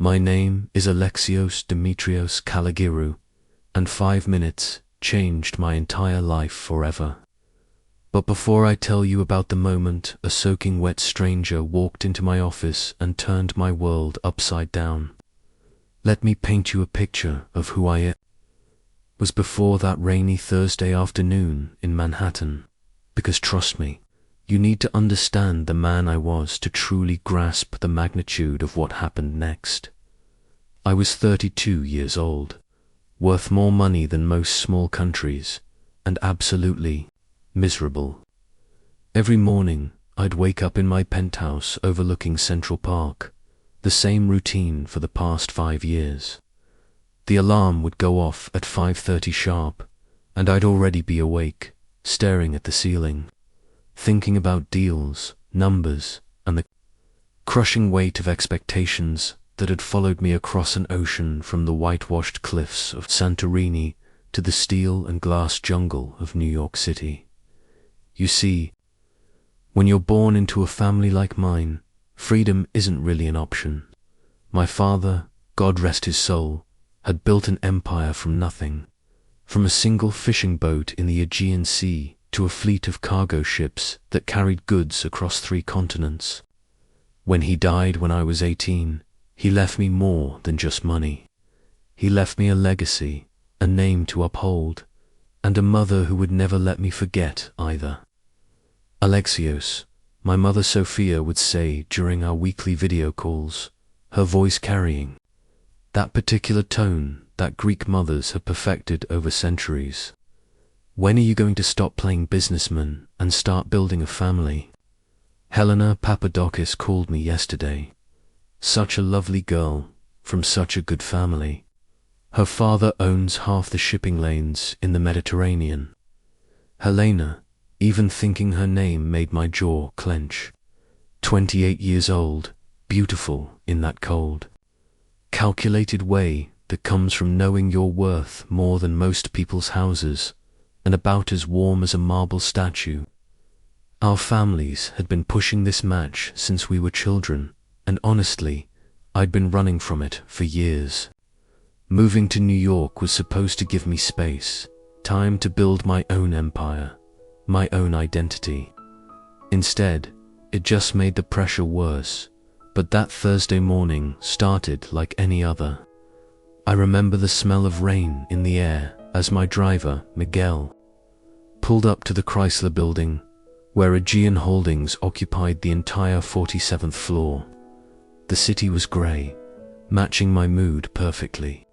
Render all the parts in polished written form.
My name is Alexios Dimitrios Kalogirou, and 5 minutes changed my entire life forever. But before I tell you about the moment a soaking wet stranger walked into my office and turned my world upside down, let me paint you a picture of who I was before that rainy Thursday afternoon in Manhattan, because trust me, you need to understand the man I was to truly grasp the magnitude of what happened next. I was 32 years old, worth more money than most small countries, and absolutely miserable. Every morning, I'd wake up in my penthouse overlooking Central Park, the same routine for the past 5 years. The alarm would go off at 5:30 sharp, and I'd already be awake, staring at the ceiling, thinking about deals, numbers, and the crushing weight of expectations that had followed me across an ocean from the whitewashed cliffs of Santorini to the steel and glass jungle of New York City. You see, when you're born into a family like mine, freedom isn't really an option. My father, God rest his soul, had built an empire from nothing, from a single fishing boat in the Aegean Sea to a fleet of cargo ships that carried goods across 3 continents. When he died when I was 18, he left me more than just money. He left me a legacy, a name to uphold, and a mother who would never let me forget either. Alexios, my mother Sophia would say during our weekly video calls, her voice carrying that particular tone that Greek mothers have perfected over centuries. When are you going to stop playing businessman and start building a family? Helena Papadakis called me yesterday. Such a lovely girl, from such a good family. Her father owns half the shipping lanes in the Mediterranean. Helena, even thinking her name made my jaw clench. 28 years old, beautiful in that cold, calculated way that comes from knowing your worth more than most people's houses, and about as warm as a marble statue. Our families had been pushing this match since we were children, and honestly, I'd been running from it for years. Moving to New York was supposed to give me space, time to build my own empire, my own identity. Instead, it just made the pressure worse, but that Thursday morning started like any other. I remember the smell of rain in the air as my driver, Miguel, pulled up to the Chrysler Building, where Aegean Holdings occupied the entire 47th floor. The city was grey, matching my mood perfectly.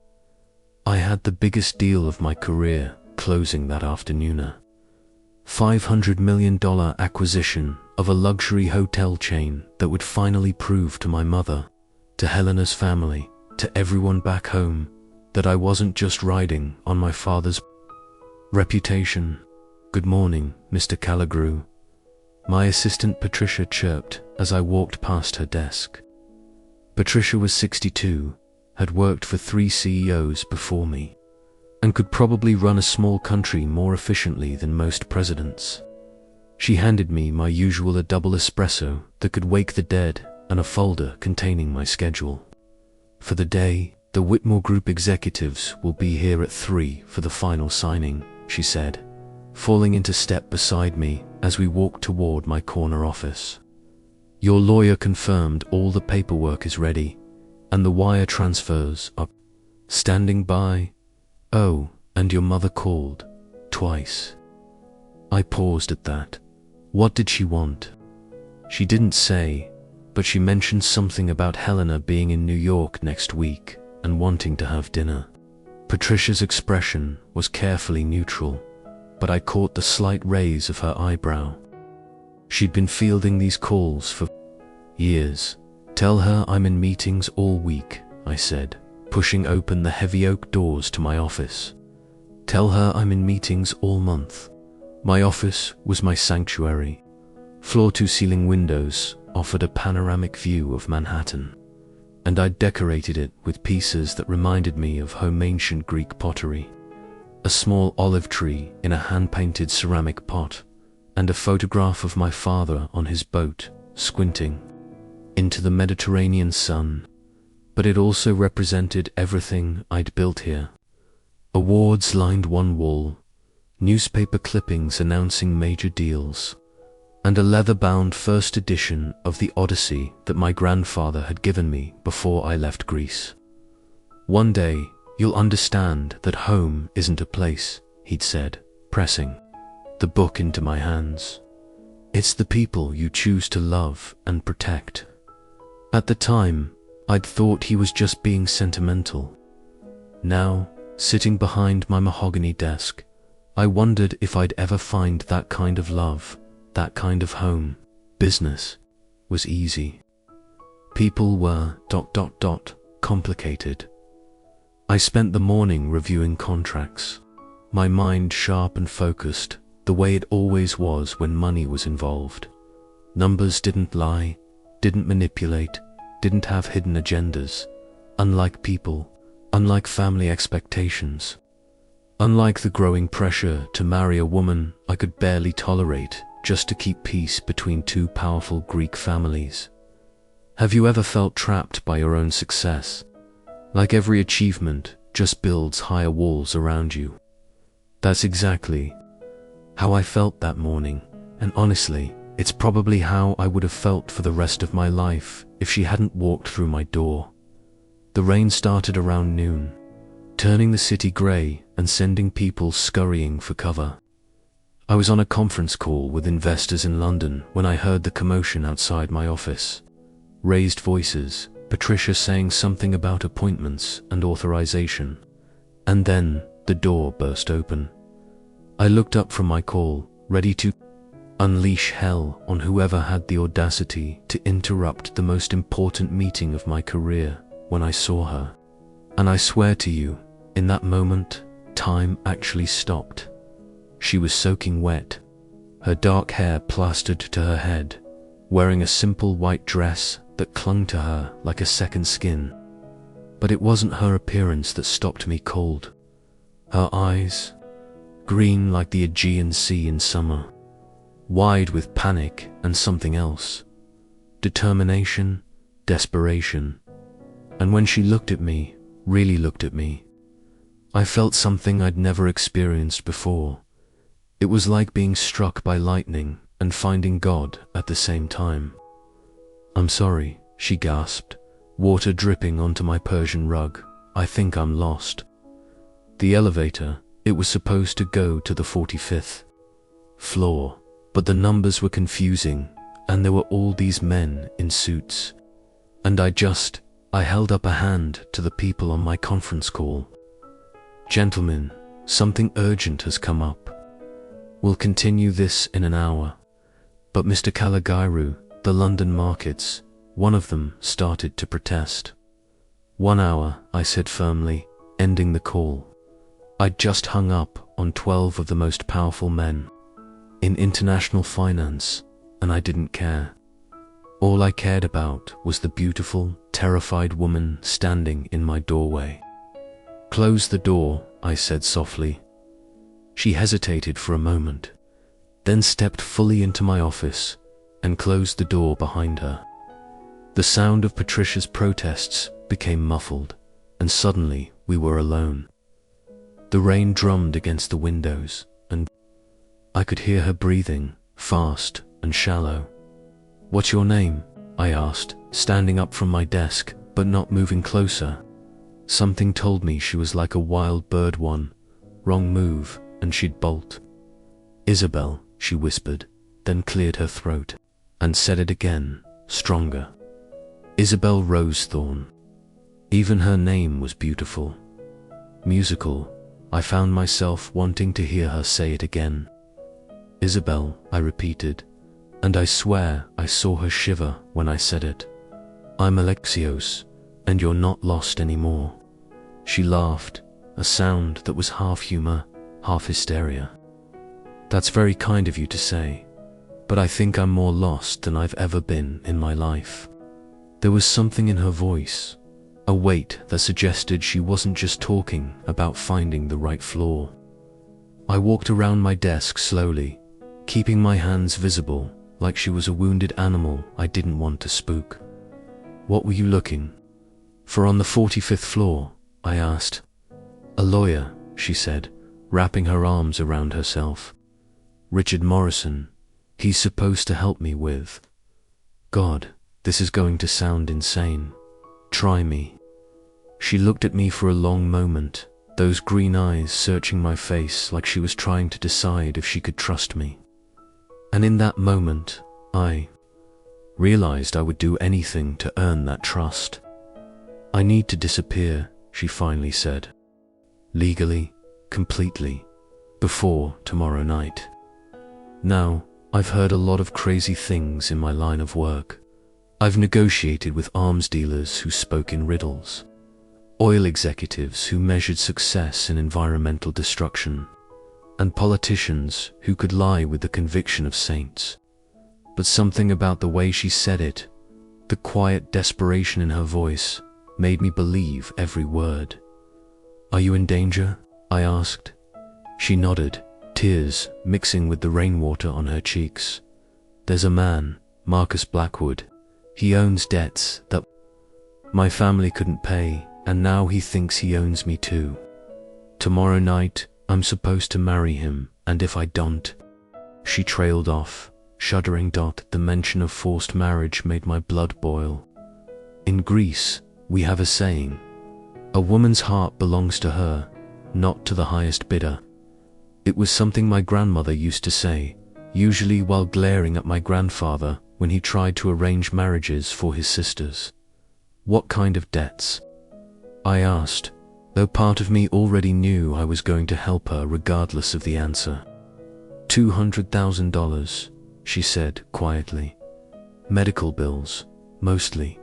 I had the biggest deal of my career closing that afternoon. $500 million acquisition of a luxury hotel chain that would finally prove to my mother, to Helena's family, to everyone back home, that I wasn't just riding on my father's reputation. "Good morning, Mr. Kalogirou," my assistant Patricia chirped as I walked past her desk. Patricia was 62, had worked for 3 CEOs before me, and could probably run a small country more efficiently than most presidents. She handed me my usual double espresso that could wake the dead and a folder containing my schedule. "For the day, the Whitmore Group executives will be here at 3 for the final signing," she said, falling into step beside me as we walked toward my corner office. "Your lawyer confirmed all the paperwork is ready, and the wire transfers are standing by. Oh, and your mother called twice." I paused at that. What did she want? She didn't say, but she mentioned something about Helena being in New York next week and wanting to have dinner. Patricia's expression was carefully neutral, but I caught the slight raise of her eyebrow. She'd been fielding these calls for years. "Tell her I'm in meetings all week," I said, pushing open the heavy oak doors to my office. "Tell her I'm in meetings all month." My office was my sanctuary. Floor-to-ceiling windows offered a panoramic view of Manhattan, and I'd decorated it with pieces that reminded me of home ancient Greek pottery. A small olive tree in a hand-painted ceramic pot, and a photograph of my father on his boat, squinting into the Mediterranean sun. but it also represented everything I'd built here. Awards lined one wall, newspaper clippings announcing major deals, and a leather-bound first edition of the Odyssey that my grandfather had given me before I left Greece. "One day, you'll understand that home isn't a place," he'd said, pressing the book into my hands. "It's the people you choose to love and protect." At the time, I'd thought he was just being sentimental. Now, sitting behind my mahogany desk, I wondered if I'd ever find that kind of love, that kind of home. Business was easy. People were ... complicated. I spent the morning reviewing contracts, my mind sharp and focused, the way it always was when money was involved. Numbers didn't lie, didn't manipulate, didn't have hidden agendas. Unlike people, unlike family expectations, unlike the growing pressure to marry a woman I could barely tolerate just to keep peace between two powerful Greek families. Have you ever felt trapped by your own success? Like every achievement just builds higher walls around you. That's exactly how I felt that morning, and honestly, it's probably how I would have felt for the rest of my life if she hadn't walked through my door. The rain started around noon, turning the city grey and sending people scurrying for cover. I was on a conference call with investors in London when I heard the commotion outside my office. Raised voices, Patricia saying something about appointments and authorization, and then the door burst open. I looked up from my call, ready to unleash hell on whoever had the audacity to interrupt the most important meeting of my career when I saw her. And I swear to you, in that moment, time actually stopped. She was soaking wet, her dark hair plastered to her head, wearing a simple white dress that clung to her like a second skin. But it wasn't her appearance that stopped me cold. Her eyes, green like the Aegean Sea in summer, wide with panic and something else, determination, desperation. And when she looked at me, really looked at me, I felt something I'd never experienced before. It was like being struck by lightning and finding God at the same time. "I'm sorry," she gasped, water dripping onto my Persian rug. "I think I'm lost." The elevator, it was supposed to go to the 45th floor, but the numbers were confusing, and there were all these men in suits. And I held up a hand to the people on my conference call. "Gentlemen, something urgent has come up. We'll continue this in an hour." But Mr. Kalogirou, the London markets, one of them started to protest. "1 hour," I said firmly, ending the call. I'd just hung up on 12 of the most powerful men in international finance, and I didn't care. All I cared about was the beautiful, terrified woman standing in my doorway. "Close the door," I said softly. She hesitated for a moment, then stepped fully into my office and closed the door behind her. The sound of Patricia's protests became muffled, and suddenly we were alone. The rain drummed against the windows, and I could hear her breathing, fast and shallow. "What's your name?" I asked, standing up from my desk, but not moving closer. Something told me she was like a wild bird. One wrong move, and she'd bolt. "Isabel," she whispered, then cleared her throat, and said it again, stronger. "Isabel Rosethorn." Even her name was beautiful. Musical. I found myself wanting to hear her say it again. "Isabel," I repeated, and I swear I saw her shiver when I said it. "I'm Alexios, and you're not lost anymore." She laughed, a sound that was half humor, half hysteria. "That's very kind of you to say, but I think I'm more lost than I've ever been in my life." There was something in her voice, a weight that suggested she wasn't just talking about finding the right floor. I walked around my desk slowly, keeping my hands visible, like she was a wounded animal I didn't want to spook. "What were you looking For on the 45th floor, I asked. A lawyer, she said, wrapping her arms around herself. Richard Morrison, he's supposed to help me with. God, this is going to sound insane. Try me. She looked at me for a long moment, those green eyes searching my face like she was trying to decide if she could trust me. And in that moment, I realized I would do anything to earn that trust. I need to disappear, she finally said. Legally, completely, before tomorrow night. Now, I've heard a lot of crazy things in my line of work. I've negotiated with arms dealers who spoke in riddles, oil executives who measured success in environmental destruction, and politicians who could lie with the conviction of saints. But something about the way she said it, the quiet desperation in her voice, made me believe every word. Are you in danger? I asked. She nodded, tears mixing with the rainwater on her cheeks. There's a man, Marcus Blackwood. He owns debts that my family couldn't pay, and now he thinks he owns me too. Tomorrow night, I'm supposed to marry him, and if I don't... She trailed off, shuddering. The mention of forced marriage made my blood boil. In Greece, we have a saying, a woman's heart belongs to her, not to the highest bidder. It was something my grandmother used to say, usually while glaring at my grandfather when he tried to arrange marriages for his sisters. What kind of debts? I asked, though part of me already knew I was going to help her regardless of the answer. $200,000, she said quietly. Medical bills, mostly.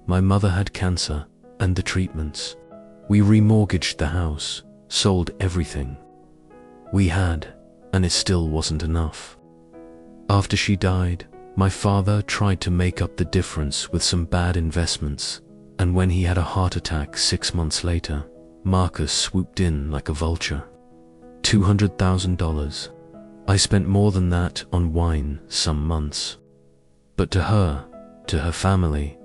My mother had cancer, and the treatments. We remortgaged the house, sold everything we had, and it still wasn't enough. After she died, my father tried to make up the difference with some bad investments, and when he had a heart attack 6 months later, Marcus swooped in like a vulture. $200,000. I spent more than that on wine some months. But to her family,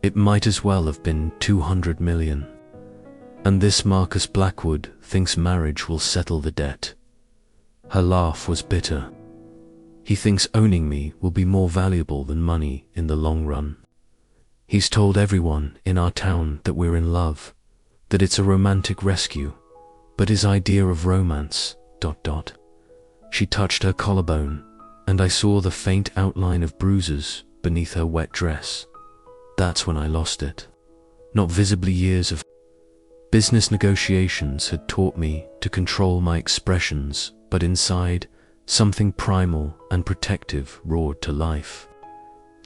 it might as well have been 200 million. And this Marcus Blackwood thinks marriage will settle the debt. Her laugh was bitter. He thinks owning me will be more valuable than money in the long run. He's told everyone in our town that we're in love, that it's a romantic rescue, but his idea of romance... She touched her collarbone, and I saw the faint outline of bruises beneath her wet dress. That's when I lost it. Not visibly. Years of business negotiations had taught me to control my expressions, but inside, something primal and protective roared to life.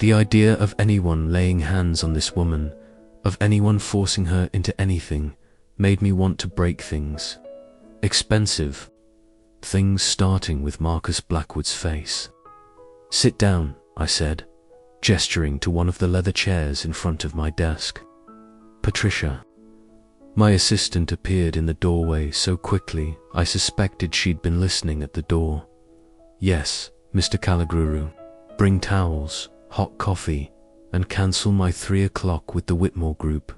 The idea of anyone laying hands on this woman, of anyone forcing her into anything, made me want to break things. Expensive things, starting with Marcus Blackwood's face. Sit down, I said, gesturing to one of the leather chairs in front of my desk. Patricia. My assistant appeared in the doorway so quickly I suspected she'd been listening at the door. Yes, Mr. Kalogirou. Bring towels, hot coffee, and cancel my 3 o'clock with the Whitmore Group.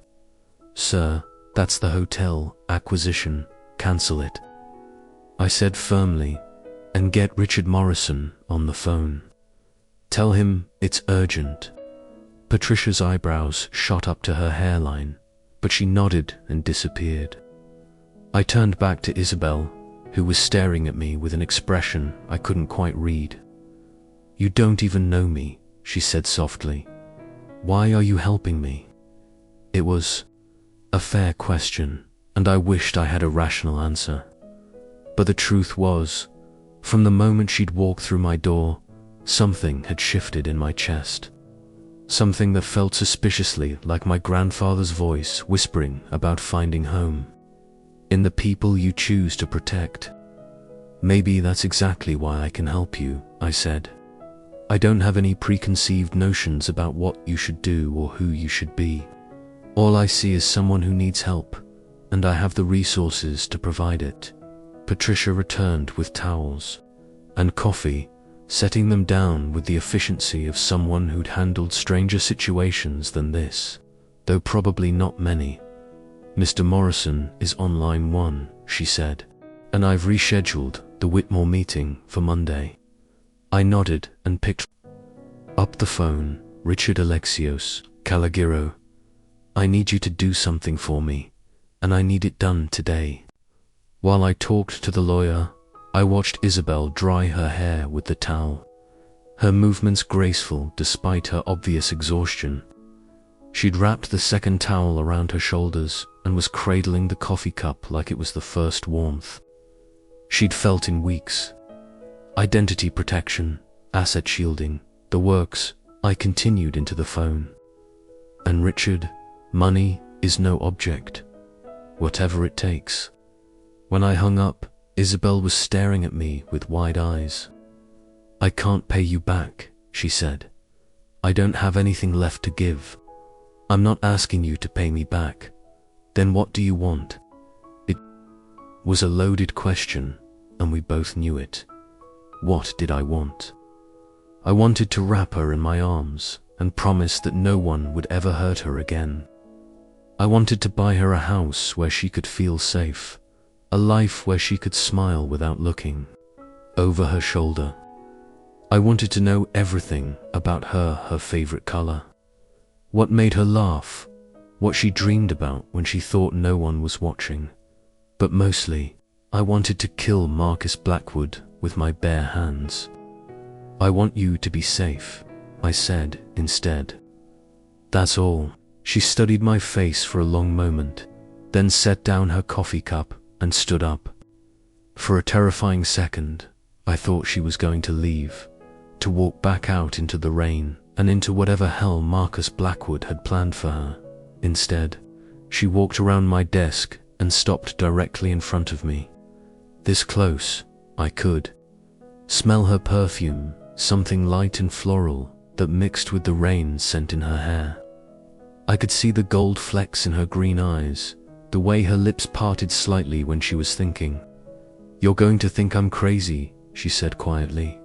Sir, that's the hotel acquisition. Cancel it, I said firmly, and get Richard Morrison on the phone. Tell him it's urgent. Patricia's eyebrows shot up to her hairline, but she nodded and disappeared. I turned back to Isabel, who was staring at me with an expression I couldn't quite read. You don't even know me, she said softly. Why are you helping me? It was a fair question, and I wished I had a rational answer. But the truth was, from the moment she'd walked through my door, something had shifted in my chest. Something that felt suspiciously like my grandfather's voice whispering about finding home. In the people you choose to protect. Maybe that's exactly why I can help you, I said. I don't have any preconceived notions about what you should do or who you should be. All I see is someone who needs help, and I have the resources to provide it. Patricia returned with towels and coffee, setting them down with the efficiency of someone who'd handled stranger situations than this, though probably not many. Mr. Morrison is on line 1, she said, and I've rescheduled the Whitmore meeting for Monday. I nodded and picked up the phone. Richard Alexios, Kalogirou. I need you to do something for me, and I need it done today. While I talked to the lawyer, I watched Isabel dry her hair with the towel, her movements graceful despite her obvious exhaustion. She'd wrapped the second towel around her shoulders and was cradling the coffee cup like it was the first warmth she'd felt in weeks. Identity protection, asset shielding, the works. I continued into the phone. And Richard, money is no object. Whatever it takes. When I hung up, Isabel was staring at me with wide eyes. I can't pay you back, she said. I don't have anything left to give. I'm not asking you to pay me back. Then what do you want? It was a loaded question, and we both knew it. What did I want? I wanted to wrap her in my arms and promise that no one would ever hurt her again. I wanted to buy her a house where she could feel safe, a life where she could smile without looking over her shoulder. I wanted to know everything about her favorite color, what made her laugh, what she dreamed about when she thought no one was watching. But mostly, I wanted to kill Marcus Blackwood with my bare hands. I want you to be safe, I said instead. That's all. She studied my face for a long moment, then set down her coffee cup and stood up. For a terrifying second, I thought she was going to leave, to walk back out into the rain and into whatever hell Marcus Blackwood had planned for her. Instead, she walked around my desk and stopped directly in front of me. This close, I could smell her perfume, something light and floral that mixed with the rain scent in her hair. I could see the gold flecks in her green eyes, the way her lips parted slightly when she was thinking. You're going to think I'm crazy, she said quietly.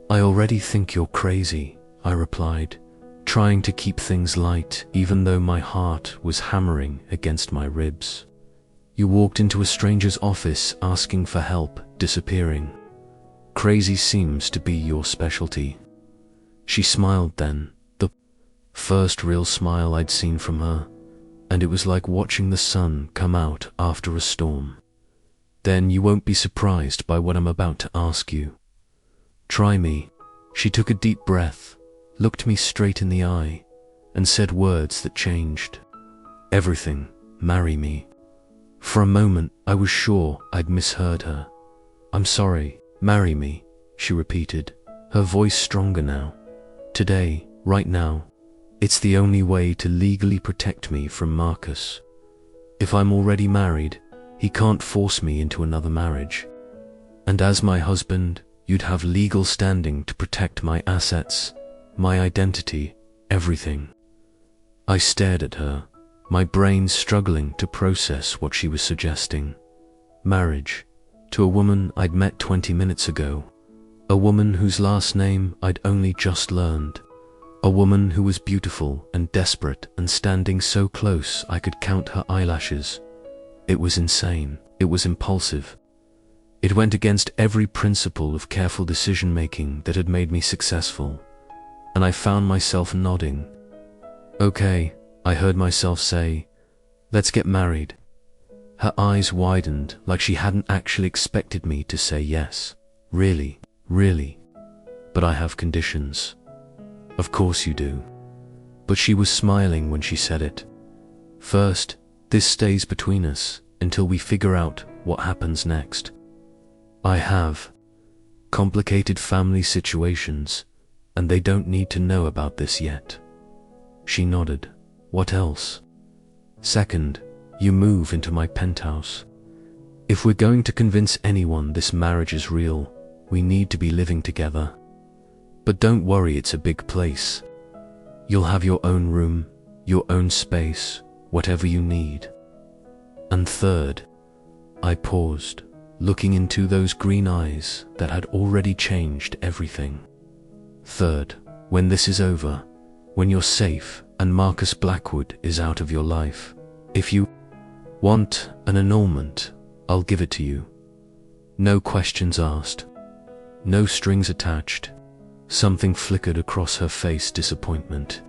I already think you're crazy, I replied, trying to keep things light even though my heart was hammering against my ribs. You walked into a stranger's office asking for help, disappearing. Crazy seems to be your specialty. She smiled then, the first real smile I'd seen from her, and it was like watching the sun come out after a storm. Then you won't be surprised by what I'm about to ask you. Try me. She took a deep breath, looked me straight in the eye, and said words that changed everything. Marry me. For a moment, I was sure I'd misheard her. I'm sorry. Marry me, she repeated, her voice stronger now. Today, right now, it's the only way to legally protect me from Marcus. If I'm already married, he can't force me into another marriage. And as my husband, you'd have legal standing to protect my assets, my identity, everything. I stared at her, my brain struggling to process what she was suggesting. Marriage. To a woman I'd met 20 minutes ago, a woman whose last name I'd only just learned, a woman who was beautiful and desperate and standing so close I could count her eyelashes. It was insane, it was impulsive. It went against every principle of careful decision-making that had made me successful, and I found myself nodding. Okay, I heard myself say, let's get married. Her eyes widened like she hadn't actually expected me to say yes. Really, really. But I have conditions. Of course you do. But she was smiling when she said it. First, this stays between us until we figure out what happens next. I have complicated family situations, and they don't need to know about this yet. She nodded. What else? Second, you move into my penthouse. If we're going to convince anyone this marriage is real, we need to be living together. But don't worry, it's a big place. You'll have your own room, your own space, whatever you need. And third, I paused, looking into those green eyes that had already changed everything. Third, when this is over, when you're safe and Marcus Blackwood is out of your life, if you Want an annulment? I'll give it to you. No questions asked. No strings attached. Something flickered across her face, disappointment.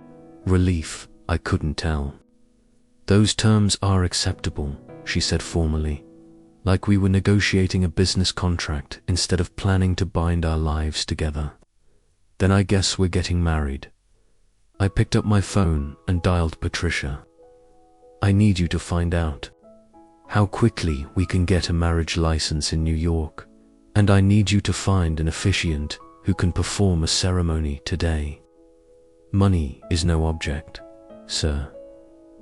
Relief, I couldn't tell. Those terms are acceptable, she said formally, like we were negotiating a business contract instead of planning to bind our lives together. Then I guess we're getting married. I picked up my phone and dialed Patricia. I need you to find out how quickly we can get a marriage license in New York, and I need you to find an officiant who can perform a ceremony today. Money is no object, sir.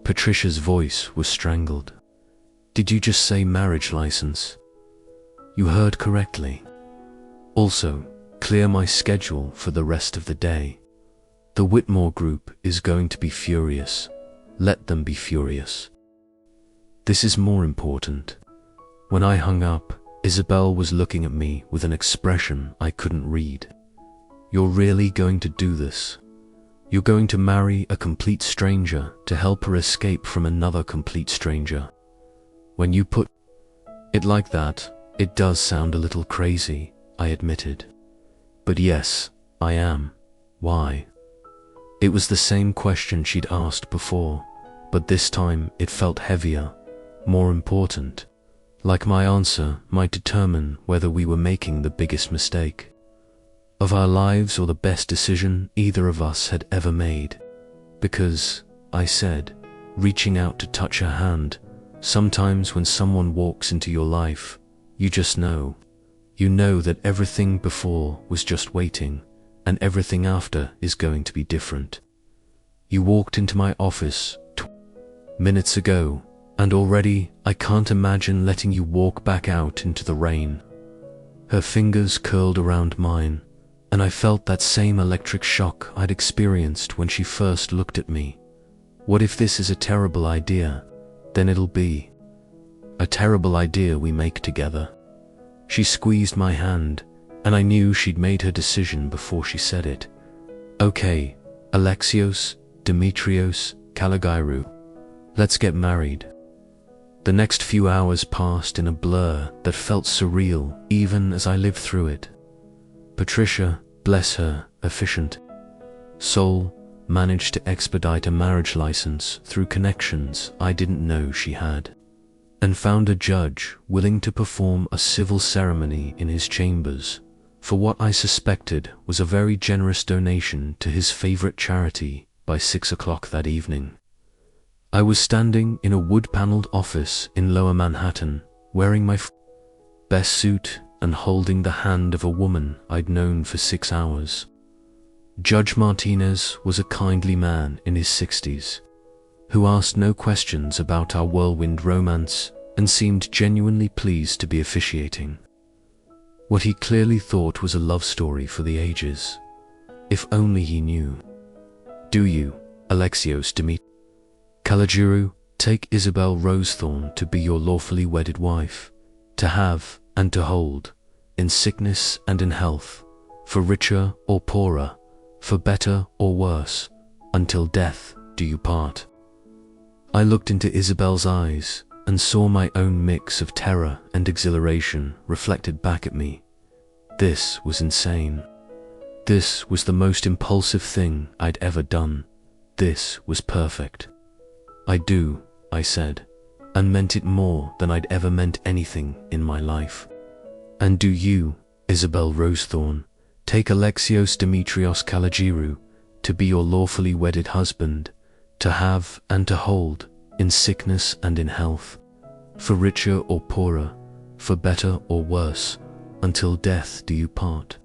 Patricia's voice was strangled. Did you just say marriage license? You heard correctly. Also, clear my schedule for the rest of the day. The Whitmore Group is going to be furious. Let them be furious. This is more important. When I hung up, Isabel was looking at me with an expression I couldn't read. You're really going to do this? You're going to marry a complete stranger to help her escape from another complete stranger? When you put it like that, it does sound a little crazy, I admitted. But yes, I am. Why? It was the same question she'd asked before, but this time it felt heavier, more important, like my answer might determine whether we were making the biggest mistake of our lives or the best decision either of us had ever made. Because, I said, reaching out to touch her hand, sometimes when someone walks into your life, you just know. You know that everything before was just waiting, and everything after is going to be different. You walked into my office minutes ago, and already I can't imagine letting you walk back out into the rain. Her fingers curled around mine, and I felt that same electric shock I'd experienced when she first looked at me. What if this is a terrible idea? Then it'll be a terrible idea we make together. She squeezed my hand, and I knew she'd made her decision before she said it. Okay, Alexios, Dimitrios, Kalogirou. Let's get married. The next few hours passed in a blur that felt surreal even as I lived through it. Patricia, bless her efficient soul, managed to expedite a marriage license through connections I didn't know she had, and found a judge willing to perform a civil ceremony in his chambers for what I suspected was a very generous donation to his favorite charity by 6 o'clock that evening. I was standing in a wood-paneled office in Lower Manhattan, wearing my best suit and holding the hand of a woman I'd known for 6 hours. Judge Martinez was a kindly man in his 60s, who asked no questions about our whirlwind romance and seemed genuinely pleased to be officiating what he clearly thought was a love story for the ages. If only he knew. Do you, Alexios Dimitrios Kalogirou, take Isabel Rosethorn to be your lawfully wedded wife, to have and to hold, in sickness and in health, for richer or poorer, for better or worse, until death do you part? I looked into Isabel's eyes and saw my own mix of terror and exhilaration reflected back at me. This was insane. This was the most impulsive thing I'd ever done. This was perfect. I do, I said, and meant it more than I'd ever meant anything in my life. And do you, Isabel Rosethorn, take Alexios Dimitrios Kalogirou to be your lawfully wedded husband, to have and to hold, in sickness and in health, for richer or poorer, for better or worse, until death do you part?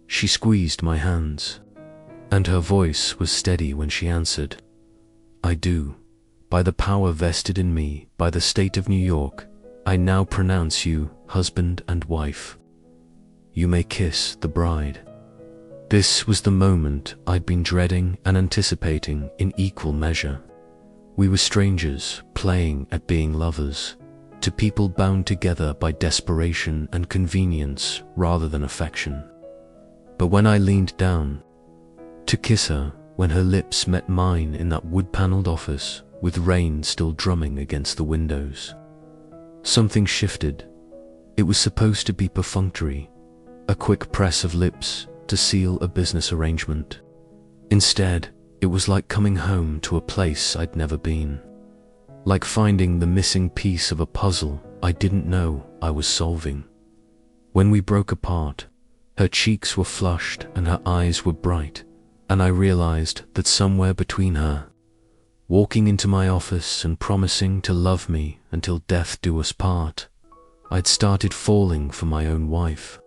She squeezed my hands, and her voice was steady when she answered, I do. By the power vested in me by the state of New York, I now pronounce you husband and wife. You may kiss the bride. This was the moment I'd been dreading and anticipating in equal measure. We were strangers playing at being lovers, to people bound together by desperation and convenience rather than affection. But when I leaned down to kiss her, when her lips met mine in that wood-paneled office, with rain still drumming against the windows. Something shifted. It was supposed to be perfunctory, a quick press of lips to seal a business arrangement. Instead, it was like coming home to a place I'd never been. Like finding the missing piece of a puzzle I didn't know I was solving. When we broke apart, her cheeks were flushed and her eyes were bright, and I realized that somewhere between her, walking into my office and promising to love me until death do us part, I'd started falling for my own wife.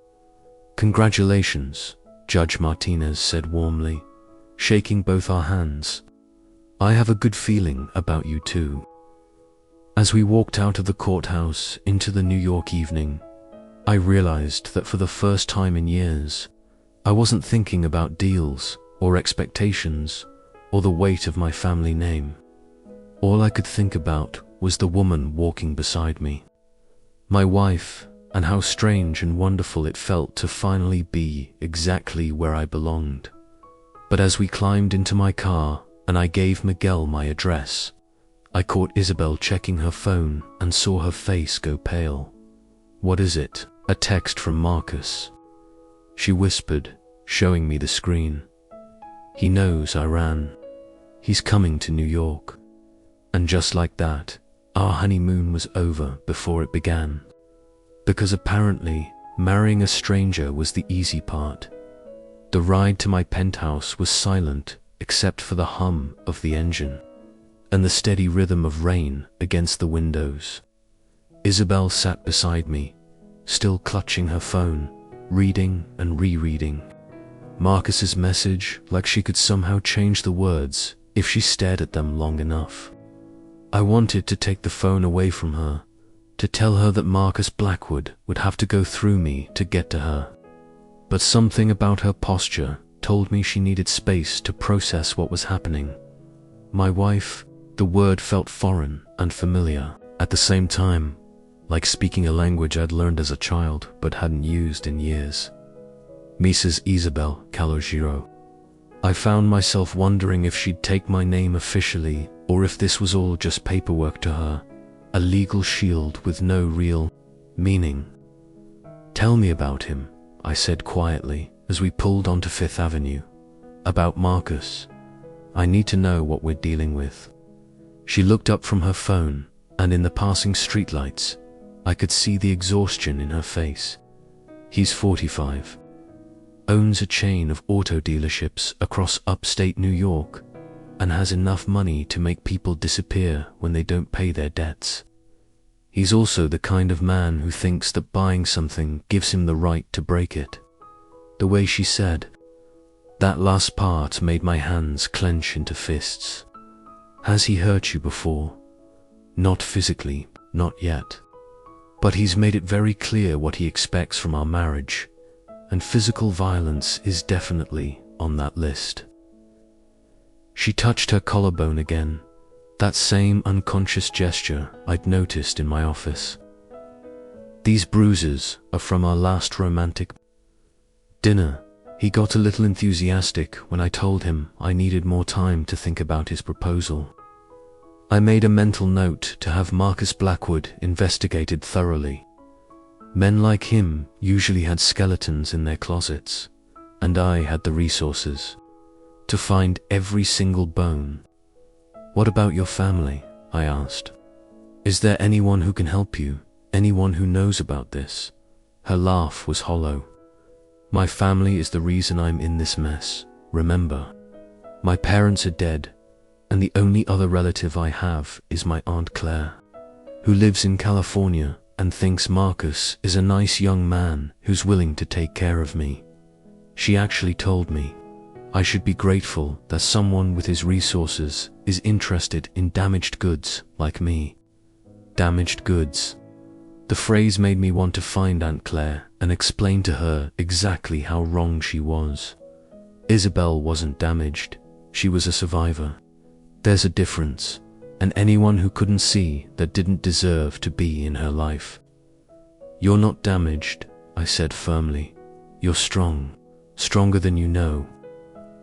"Congratulations," Judge Martinez said warmly, shaking both our hands. "I have a good feeling about you too." As we walked out of the courthouse into the New York evening, I realized that for the first time in years, I wasn't thinking about deals or expectations or the weight of my family name. All I could think about was the woman walking beside me, my wife, and how strange and wonderful it felt to finally be exactly where I belonged. But as we climbed into my car and I gave Miguel my address, I caught Isabel checking her phone and saw her face go pale. "What is it?" "A text from Marcus," she whispered, showing me the screen. "He knows I ran. He's coming to New York." And just like that, our honeymoon was over before it began. Because apparently, marrying a stranger was the easy part. The ride to my penthouse was silent except for the hum of the engine and the steady rhythm of rain against the windows. Isabel sat beside me, still clutching her phone, reading and rereading Marcus's message like she could somehow change the words if she stared at them long enough. I wanted to take the phone away from her, to tell her that Marcus Blackwood would have to go through me to get to her. But something about her posture told me she needed space to process what was happening. My wife, the word felt foreign and familiar at the same time, like speaking a language I'd learned as a child but hadn't used in years. Mrs. Isabel Kalogirou. I found myself wondering if she'd take my name officially or if this was all just paperwork to her, a legal shield with no real meaning. "Tell me about him," I said quietly as we pulled onto Fifth Avenue. "About Marcus. I need to know what we're dealing with." She looked up from her phone, and in the passing streetlights, I could see the exhaustion in her face. "He's 45. Owns a chain of auto dealerships across upstate New York, and has enough money to make people disappear when they don't pay their debts. He's also the kind of man who thinks that buying something gives him the right to break it." The way she said that last part made my hands clench into fists. "Has he hurt you before?" "Not physically, not yet. But he's made it very clear what he expects from our marriage, and physical violence is definitely on that list." She touched her collarbone again, that same unconscious gesture I'd noticed in my office. "These bruises are from our last romantic dinner." He got a little enthusiastic when I told him I needed more time to think about his proposal. I made a mental note to have Marcus Blackwood investigated thoroughly. Men like him usually had skeletons in their closets, and I had the resources to find every single bone. "What about your family?" I asked. "Is there anyone who can help you? Anyone who knows about this?" Her laugh was hollow. "My family is the reason I'm in this mess, remember. My parents are dead, and the only other relative I have is my Aunt Claire, who lives in California and thinks Marcus is a nice young man who's willing to take care of me. She actually told me I should be grateful that someone with his resources is interested in damaged goods like me." Damaged goods. The phrase made me want to find Aunt Claire and explain to her exactly how wrong she was. Isabel wasn't damaged, she was a survivor. There's a difference, and anyone who couldn't see that didn't deserve to be in her life. "You're not damaged," I said firmly. "You're strong, stronger than you know."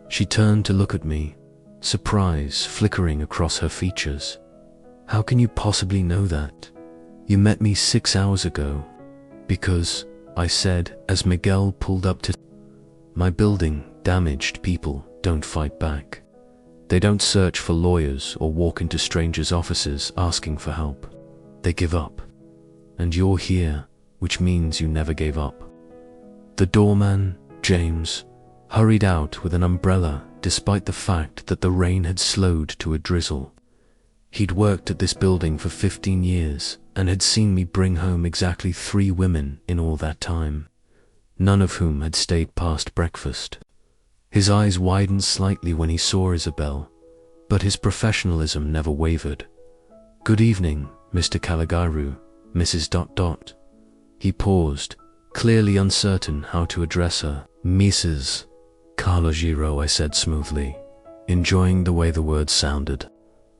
She turned to look at me, surprise flickering across her features. How can you possibly know that? You met me 6 hours ago. Because, I said as Miguel pulled up to my building. Damaged people don't fight back. They don't search for lawyers or walk into strangers' offices asking for help. They give up. And you're here, which means you never gave up. The doorman, James, hurried out with an umbrella despite the fact that the rain had slowed to a drizzle. He'd worked at this building for 15 years and had seen me bring home exactly 3 women in all that time, none of whom had stayed past breakfast. His eyes widened slightly when he saw Isabel, but his professionalism never wavered. "Good evening, Mr. Kalogirou, Mrs. He paused, clearly uncertain how to address her. "Mrs. Kalogirou," I said smoothly, enjoying the way the words sounded,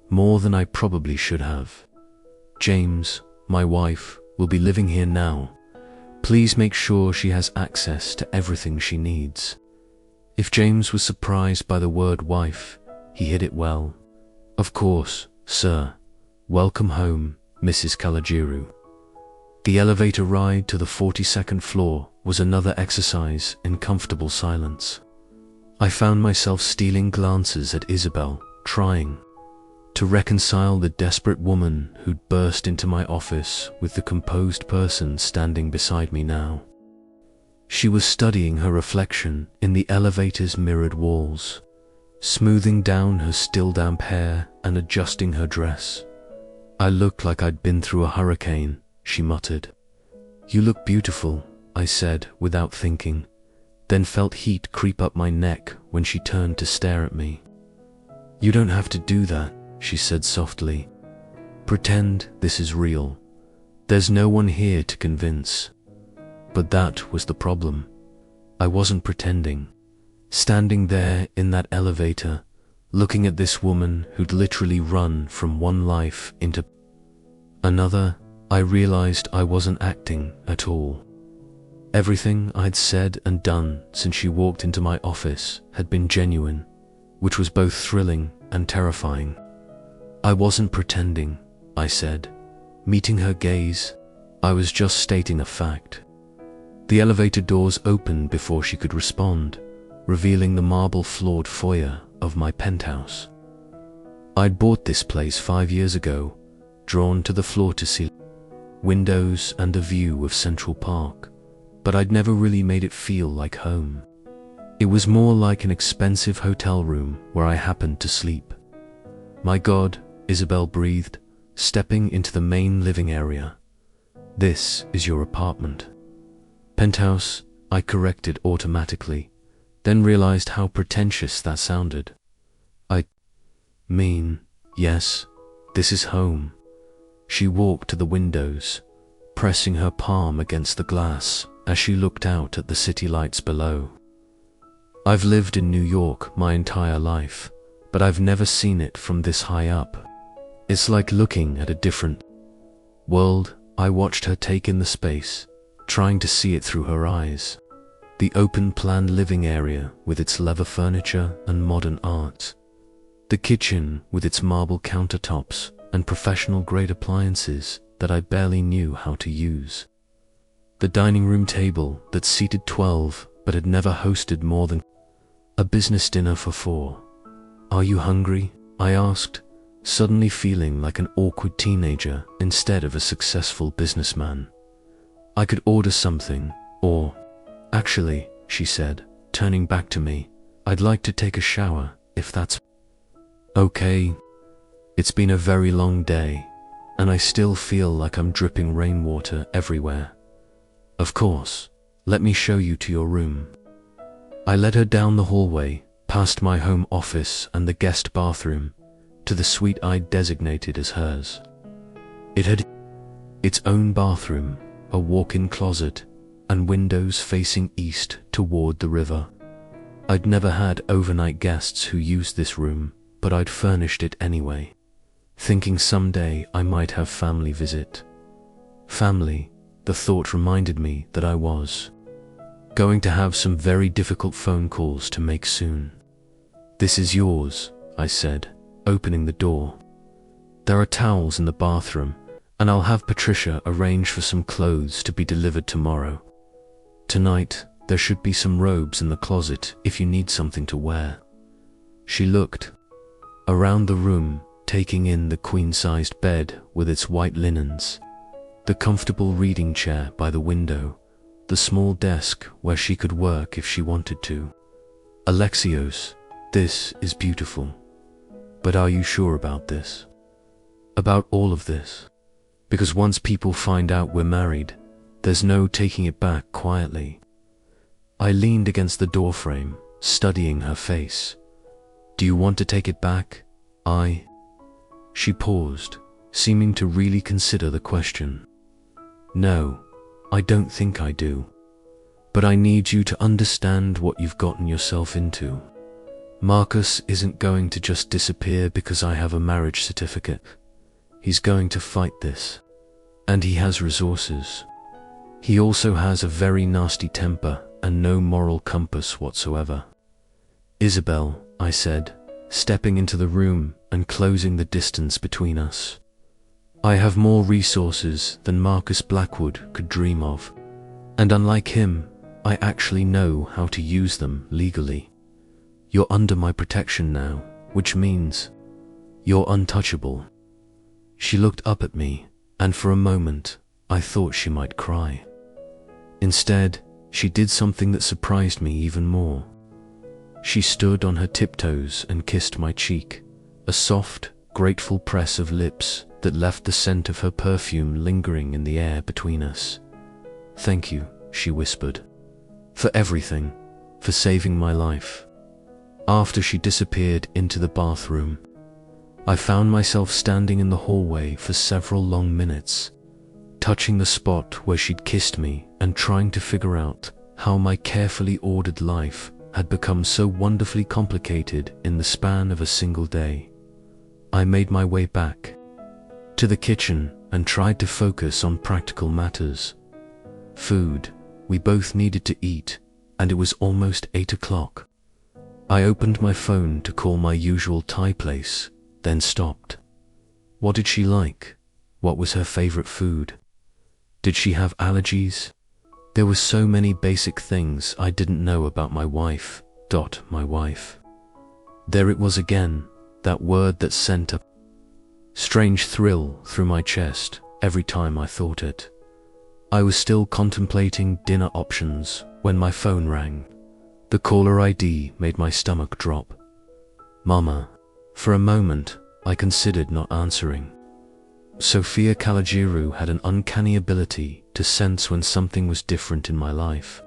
more than I probably should have. "James, my wife, will be living here now. Please make sure she has access to everything she needs." If James was surprised by the word wife, he hid it well. "Of course, sir. Welcome home, Mrs. Kalogirou." The elevator ride to the 42nd floor was another exercise in comfortable silence. I found myself stealing glances at Isabel, trying to reconcile the desperate woman who'd burst into my office with the composed person standing beside me now. She was studying her reflection in the elevator's mirrored walls, smoothing down her still damp hair and adjusting her dress. "I looked like I'd been through a hurricane," she muttered. "You look beautiful," I said without thinking, then felt heat creep up my neck when she turned to stare at me. "You don't have to do that," she said softly. "Pretend this is real. There's no one here to convince." But that was the problem. I wasn't pretending. Standing there in that elevator, looking at this woman who'd literally run from one life into another, I realized I wasn't acting at all. Everything I'd said and done since she walked into my office had been genuine, which was both thrilling and terrifying. "I wasn't pretending," I said, meeting her gaze. "I was just stating a fact." The elevator doors opened before she could respond, revealing the marble-floored foyer of my penthouse. I'd bought this place 5 years ago, drawn to the floor-to-ceiling windows and a view of Central Park, but I'd never really made it feel like home. It was more like an expensive hotel room where I happened to sleep. "My God," Isabel breathed, stepping into the main living area. "This is your apartment." "Penthouse," I corrected automatically, then realized how pretentious that sounded. "I mean, yes, this is home." She walked to the windows, pressing her palm against the glass as she looked out at the city lights below. "I've lived in New York my entire life, but I've never seen it from this high up. It's like looking at a different world." I watched her take in the space, trying to see it through her eyes. The open-plan living area with its leather furniture and modern art. The kitchen with its marble countertops and professional-grade appliances that I barely knew how to use. The dining room table that seated 12 but had never hosted more than a business dinner for 4. "Are you hungry?" I asked, suddenly feeling like an awkward teenager instead of a successful businessman. "I could order something, or actually," she said, turning back to me, "I'd like to take a shower, if that's okay. It's been a very long day, and I still feel like I'm dripping rainwater everywhere." "Of course, let me show you to your room." I led her down the hallway, past my home office and the guest bathroom, to the suite I'd designated as hers. It had its own bathroom, a walk-in closet, and windows facing east toward the river. I'd never had overnight guests who used this room, but I'd furnished it anyway, thinking someday I might have family visit. Family, the thought reminded me that I was going to have some very difficult phone calls to make soon. "This is yours," I said, opening the door. There are towels in the bathroom, and I'll have Patricia arrange for some clothes to be delivered tomorrow. Tonight, there should be some robes in the closet if you need something to wear." She looked around the room, taking in the queen-sized bed with its white linens, the comfortable reading chair by the window, the small desk where she could work if she wanted to. "Alexios, this is beautiful. But are you sure about this? About all of this? Because once people find out we're married, there's no taking it back quietly." I leaned against the doorframe, studying her face. "Do you want to take it back?" She paused, seeming to really consider the question. "No, I don't think I do. But I need you to understand what you've gotten yourself into. Marcus isn't going to just disappear because I have a marriage certificate. He's going to fight this. And he has resources. He also has a very nasty temper and no moral compass whatsoever." "Isabel," I said, stepping into the room and closing the distance between us. "I have more resources than Marcus Blackwood could dream of. And unlike him, I actually know how to use them legally. You're under my protection now, which means you're untouchable." She looked up at me, and for a moment, I thought she might cry. Instead, she did something that surprised me even more. She stood on her tiptoes and kissed my cheek, a soft, grateful press of lips that left the scent of her perfume lingering in the air between us. "Thank you," she whispered, "for everything, for saving my life." After she disappeared into the bathroom, I found myself standing in the hallway for several long minutes, touching the spot where she'd kissed me and trying to figure out how my carefully ordered life had become so wonderfully complicated in the span of a single day. I made my way back to the kitchen and tried to focus on practical matters. Food. We both needed to eat, and it was almost 8 o'clock. I opened my phone to call my usual Thai place, then stopped. What did she like? What was her favorite food? Did she have allergies? There were so many basic things I didn't know about my wife. My wife. There it was again, that word that sent a strange thrill through my chest every time I thought it. I was still contemplating dinner options when my phone rang. The caller ID made my stomach drop. "Mama." For a moment, I considered not answering. Sophia Kalogirou had an uncanny ability to sense when something was different in my life,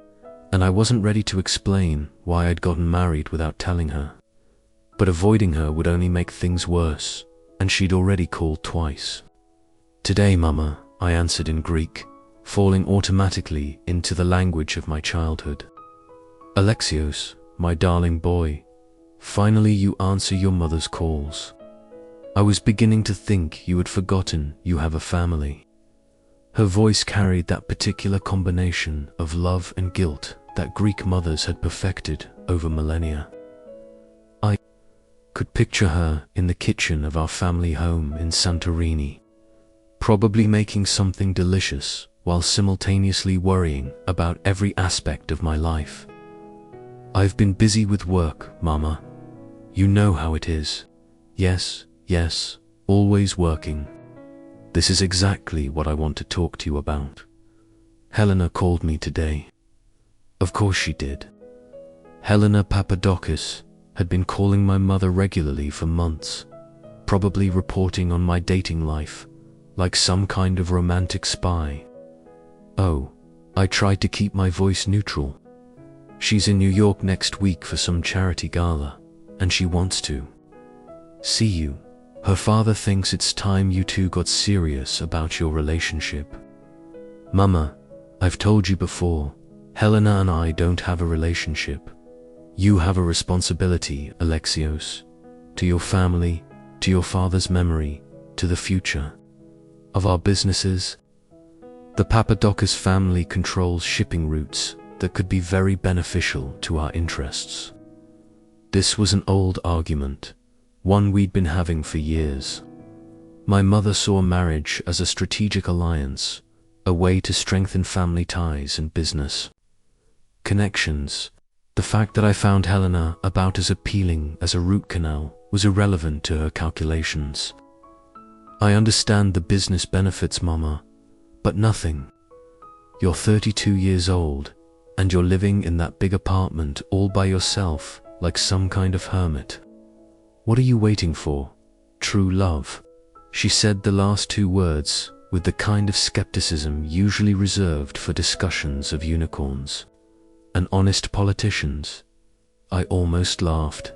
and I wasn't ready to explain why I'd gotten married without telling her. But avoiding her would only make things worse, and she'd already called twice. "Today, Mama," I answered in Greek, falling automatically into the language of my childhood. "Alexios, my darling boy, finally you answer your mother's calls. I was beginning to think you had forgotten you have a family." Her voice carried that particular combination of love and guilt that Greek mothers had perfected over millennia. I could picture her in the kitchen of our family home in Santorini, probably making something delicious while simultaneously worrying about every aspect of my life. "I've been busy with work, Mama. You know how it is. Yes, always working. This is exactly what I want to talk to you about. Helena called me today." Of course she did. Helena Papadakis had been calling my mother regularly for months, probably reporting on my dating life, like some kind of romantic spy. Oh, I tried to keep my voice neutral. She's in New York next week for some charity gala, and she wants to see you. Her father thinks it's time you two got serious about your relationship. "Mama, I've told you before, Helena and I don't have a relationship. You have a responsibility, Alexios, to your family, to your father's memory, to the future of our businesses." The Papadakis family controls shipping routes that could be very beneficial to our interests. This was an old argument, one we'd been having for years. My mother saw marriage as a strategic alliance, a way to strengthen family ties and business connections. The fact that I found Helena about as appealing as a root canal was irrelevant to her calculations. I understand the business benefits, Mama, but nothing. You're 32 years old, and you're living in that big apartment all by yourself, like some kind of hermit. What are you waiting for? True love. She said the last two words with the kind of skepticism usually reserved for discussions of unicorns and honest politicians. I almost laughed.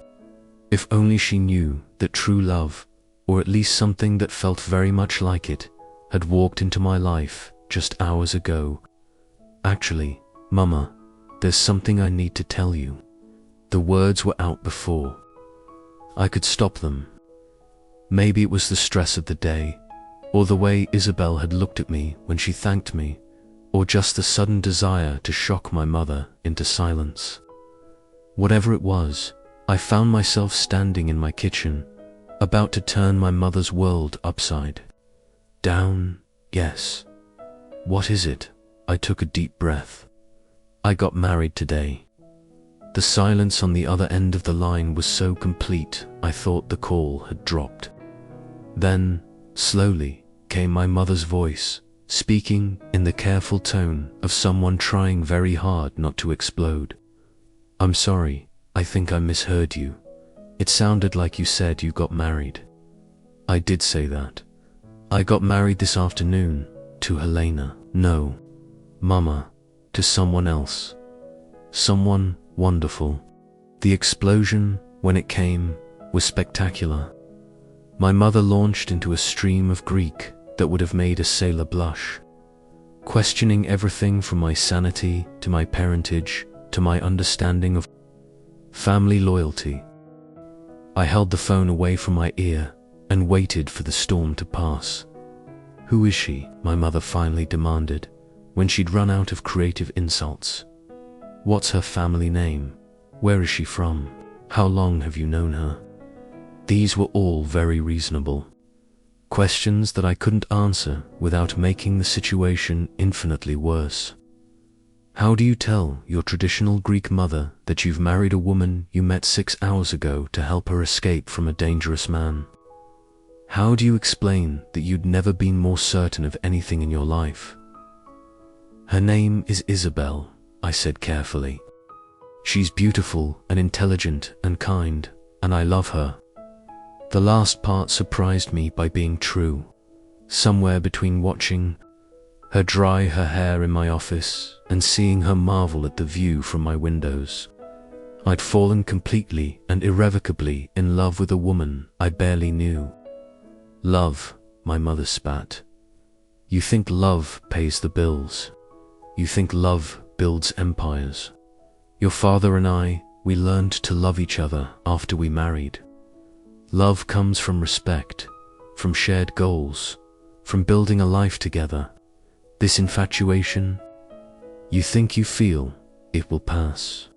If only she knew that true love, or at least something that felt very much like it, had walked into my life just hours ago. Actually, Mama, there's something I need to tell you. The words were out before I could stop them. Maybe it was the stress of the day, or the way Isabel had looked at me when she thanked me, or just the sudden desire to shock my mother into silence. Whatever it was, I found myself standing in my kitchen, about to turn my mother's world upside down. Yes. What is it? I took a deep breath. I got married today. The silence on the other end of the line was so complete, I thought the call had dropped. Then, slowly, came my mother's voice, speaking in the careful tone of someone trying very hard not to explode. I'm sorry, I think I misheard you. It sounded like you said you got married. I did say that. I got married this afternoon, to Helena. No, Mama, to someone else. Someone wonderful. The explosion, when it came, was spectacular. My mother launched into a stream of Greek that would have made a sailor blush, questioning everything from my sanity to my parentage to my understanding of family loyalty. I held the phone away from my ear and waited for the storm to pass. Who is she? My mother finally demanded, when she'd run out of creative insults. What's her family name? Where is she from? How long have you known her? These were all very reasonable questions that I couldn't answer without making the situation infinitely worse. How do you tell your traditional Greek mother that you've married a woman you met 6 hours ago to help her escape from a dangerous man? How do you explain that you'd never been more certain of anything in your life? Her name is Isabel, I said carefully. She's beautiful and intelligent and kind, and I love her. The last part surprised me by being true. Somewhere between watching her dry her hair in my office and seeing her marvel at the view from my windows, I'd fallen completely and irrevocably in love with a woman I barely knew. Love, my mother spat. You think love pays the bills. You think love builds empires. Your father and I, we learned to love each other after we married. Love comes from respect, from shared goals, from building a life together. This infatuation, you think you feel, it will pass.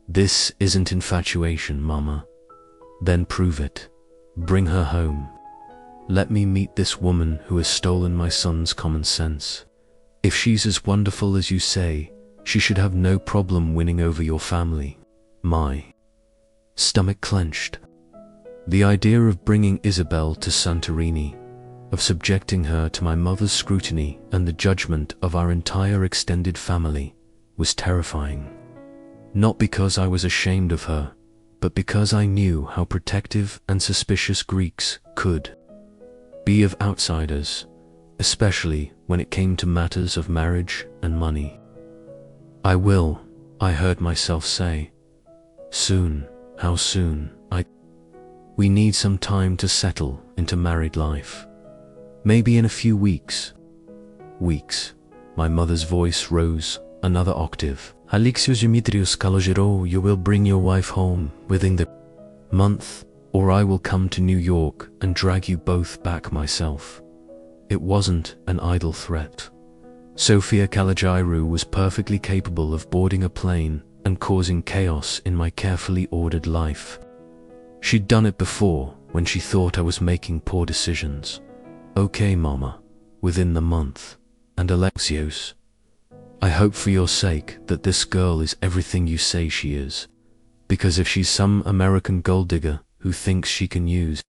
This isn't infatuation, Mama. Then prove it. Bring her home. Let me meet this woman who has stolen my son's common sense. If she's as wonderful as you say, she should have no problem winning over your family. My stomach clenched. The idea of bringing Isabel to Santorini, of subjecting her to my mother's scrutiny and the judgment of our entire extended family, was terrifying. Not because I was ashamed of her, but because I knew how protective and suspicious Greeks could be of outsiders, especially when it came to matters of marriage and money. I will, I heard myself say. Soon, how soon? We need some time to settle into married life. Maybe in a few weeks. Weeks. My mother's voice rose another octave. Alexios Dimitrios Kalogirou, you will bring your wife home within the month, or I will come to New York and drag you both back myself. It wasn't an idle threat. Sofia Kalogirou was perfectly capable of boarding a plane and causing chaos in my carefully ordered life. She'd done it before when she thought I was making poor decisions. Okay, Mama, within the month. And Alexios, I hope for your sake that this girl is everything you say she is, because if she's some American gold digger who thinks she can use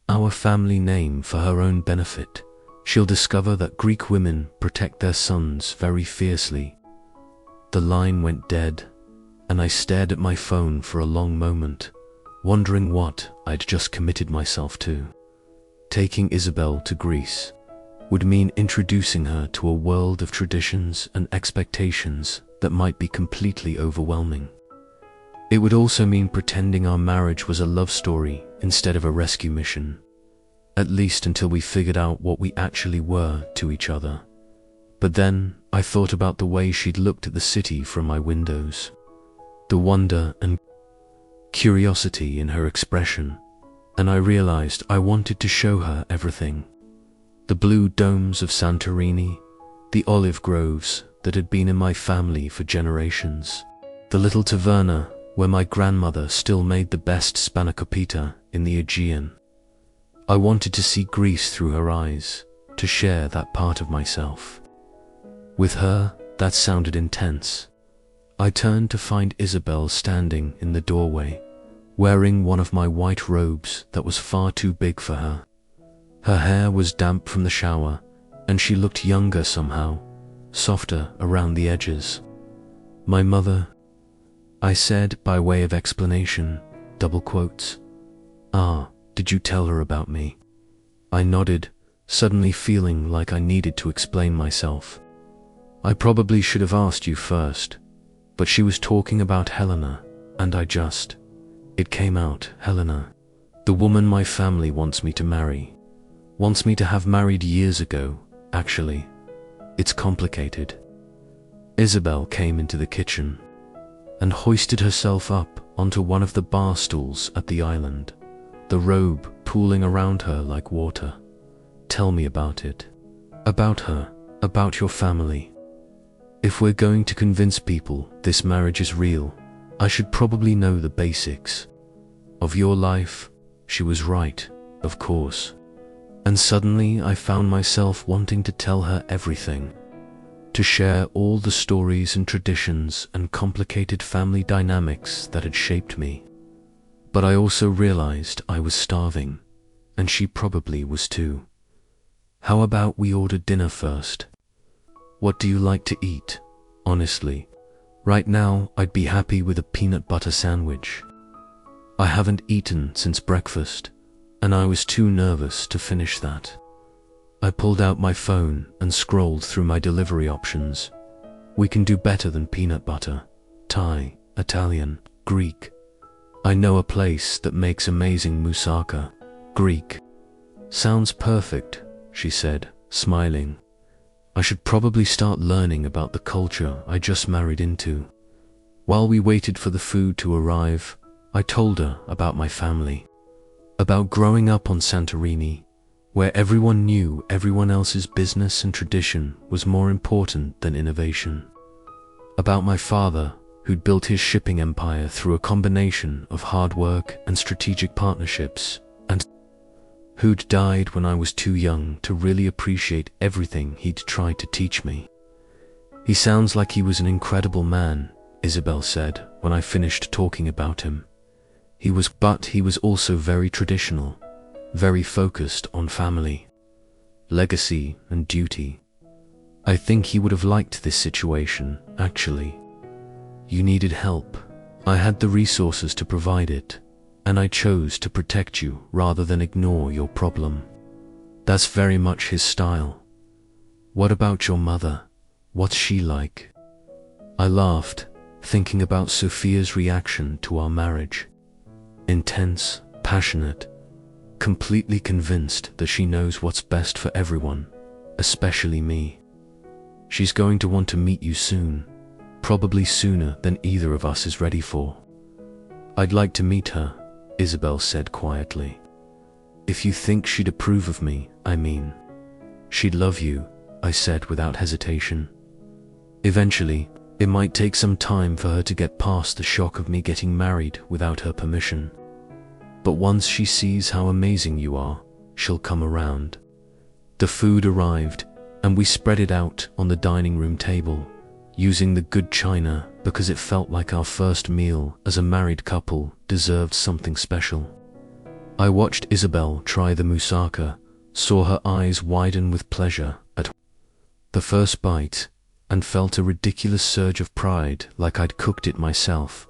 our family name for her own benefit, she'll discover that Greek women protect their sons very fiercely. The line went dead, and I stared at my phone for a long moment, wondering what I'd just committed myself to. Taking Isabel to Greece would mean introducing her to a world of traditions and expectations that might be completely overwhelming. It would also mean pretending our marriage was a love story instead of a rescue mission, at least until we figured out what we actually were to each other. But then I thought about the way she'd looked at the city from my windows, the wonder and curiosity in her expression, and I realized I wanted to show her everything. The blue domes of Santorini, the olive groves that had been in my family for generations, the little taverna where my grandmother still made the best spanakopita in the Aegean. I wanted to see Greece through her eyes, to share that part of myself. With her, that sounded intense. I turned to find Isabel standing in the doorway, wearing one of my white robes that was far too big for her. Her hair was damp from the shower, and she looked younger somehow, softer around the edges. My mother, I said by way of explanation, double quotes. Ah, did you tell her about me? I nodded, suddenly feeling like I needed to explain myself. I probably should have asked you first, but she was talking about Helena, and it came out, Helena, the woman my family wants me to marry. Wants me to have married years ago, actually. It's complicated. Isabel came into the kitchen and hoisted herself up onto one of the bar stools at the island, the robe pooling around her like water. Tell me about it. About her, about your family. If we're going to convince people this marriage is real, I should probably know the basics. Of your life, she was right, of course. And suddenly I found myself wanting to tell her everything, to share all the stories and traditions and complicated family dynamics that had shaped me. But I also realized I was starving, and she probably was too. How about we order dinner first? What do you like to eat? Honestly, right now I'd be happy with a peanut butter sandwich. I haven't eaten since breakfast, and I was too nervous to finish that. I pulled out my phone and scrolled through my delivery options. We can do better than peanut butter. Thai, Italian, Greek. I know a place that makes amazing moussaka. Greek. Sounds perfect, she said, smiling. I should probably start learning about the culture I just married into. While we waited for the food to arrive, I told her about my family. About growing up on Santorini, where everyone knew everyone else's business and tradition was more important than innovation. About my father, who'd built his shipping empire through a combination of hard work and strategic partnerships, and who'd died when I was too young to really appreciate everything he'd tried to teach me. He sounds like he was an incredible man, Isabel said when I finished talking about him. But he was also very traditional, very focused on family, legacy and duty. I think he would have liked this situation, actually. You needed help. I had the resources to provide it, and I chose to protect you rather than ignore your problem. That's very much his style. What about your mother? What's she like? I laughed, thinking about Sophia's reaction to our marriage. Intense, passionate, completely convinced that she knows what's best for everyone, especially me. She's going to want to meet you soon, probably sooner than either of us is ready for. I'd like to meet her, Isabel said quietly. If you think she'd approve of me, I mean. She'd love you, I said without hesitation. Eventually, it might take some time for her to get past the shock of me getting married without her permission. But once she sees how amazing you are, she'll come around. The food arrived, and we spread it out on the dining room table, using the good china because it felt like our first meal as a married couple deserved something special. I watched Isabel try the moussaka, saw her eyes widen with pleasure at the first bite, and felt a ridiculous surge of pride like I'd cooked it myself.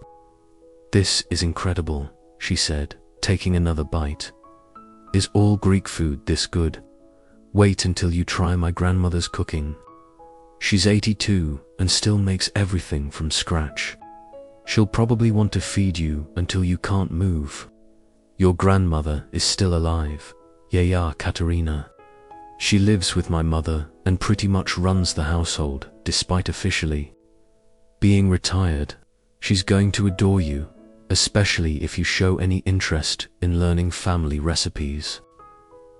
"This is incredible," she said, taking another bite. "Is all Greek food this good? Wait until you try my grandmother's cooking. She's 82 and still makes everything from scratch. She'll probably want to feed you until you can't move. Your grandmother is still alive, Yaya Katerina. She lives with my mother and pretty much runs the household, despite officially being retired. She's going to adore you, especially if you show any interest in learning family recipes."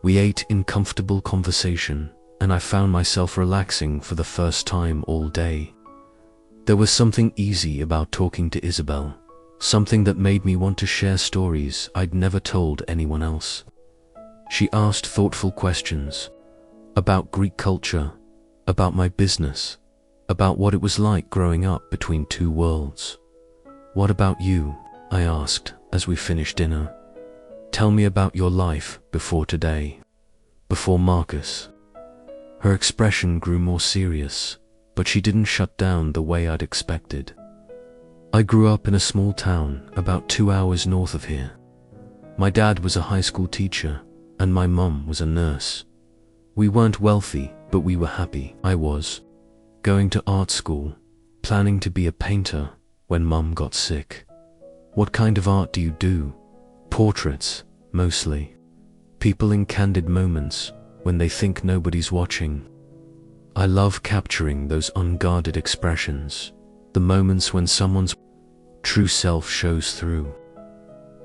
We ate in comfortable conversation, and I found myself relaxing for the first time all day. There was something easy about talking to Isabel, something that made me want to share stories I'd never told anyone else. She asked thoughtful questions about Greek culture, about my business, about what it was like growing up between two worlds. "What about you?" I asked as we finished dinner. "Tell me about your life before today, before Marcus." Her expression grew more serious, but she didn't shut down the way I'd expected. "I grew up in a small town about 2 hours north of here. My dad was a high school teacher, and my mum was a nurse. We weren't wealthy, but we were happy. I was going to art school, planning to be a painter, when Mum got sick." "What kind of art do you do?" "Portraits, mostly. People in candid moments, when they think nobody's watching. I love capturing those unguarded expressions, the moments when someone's true self shows through."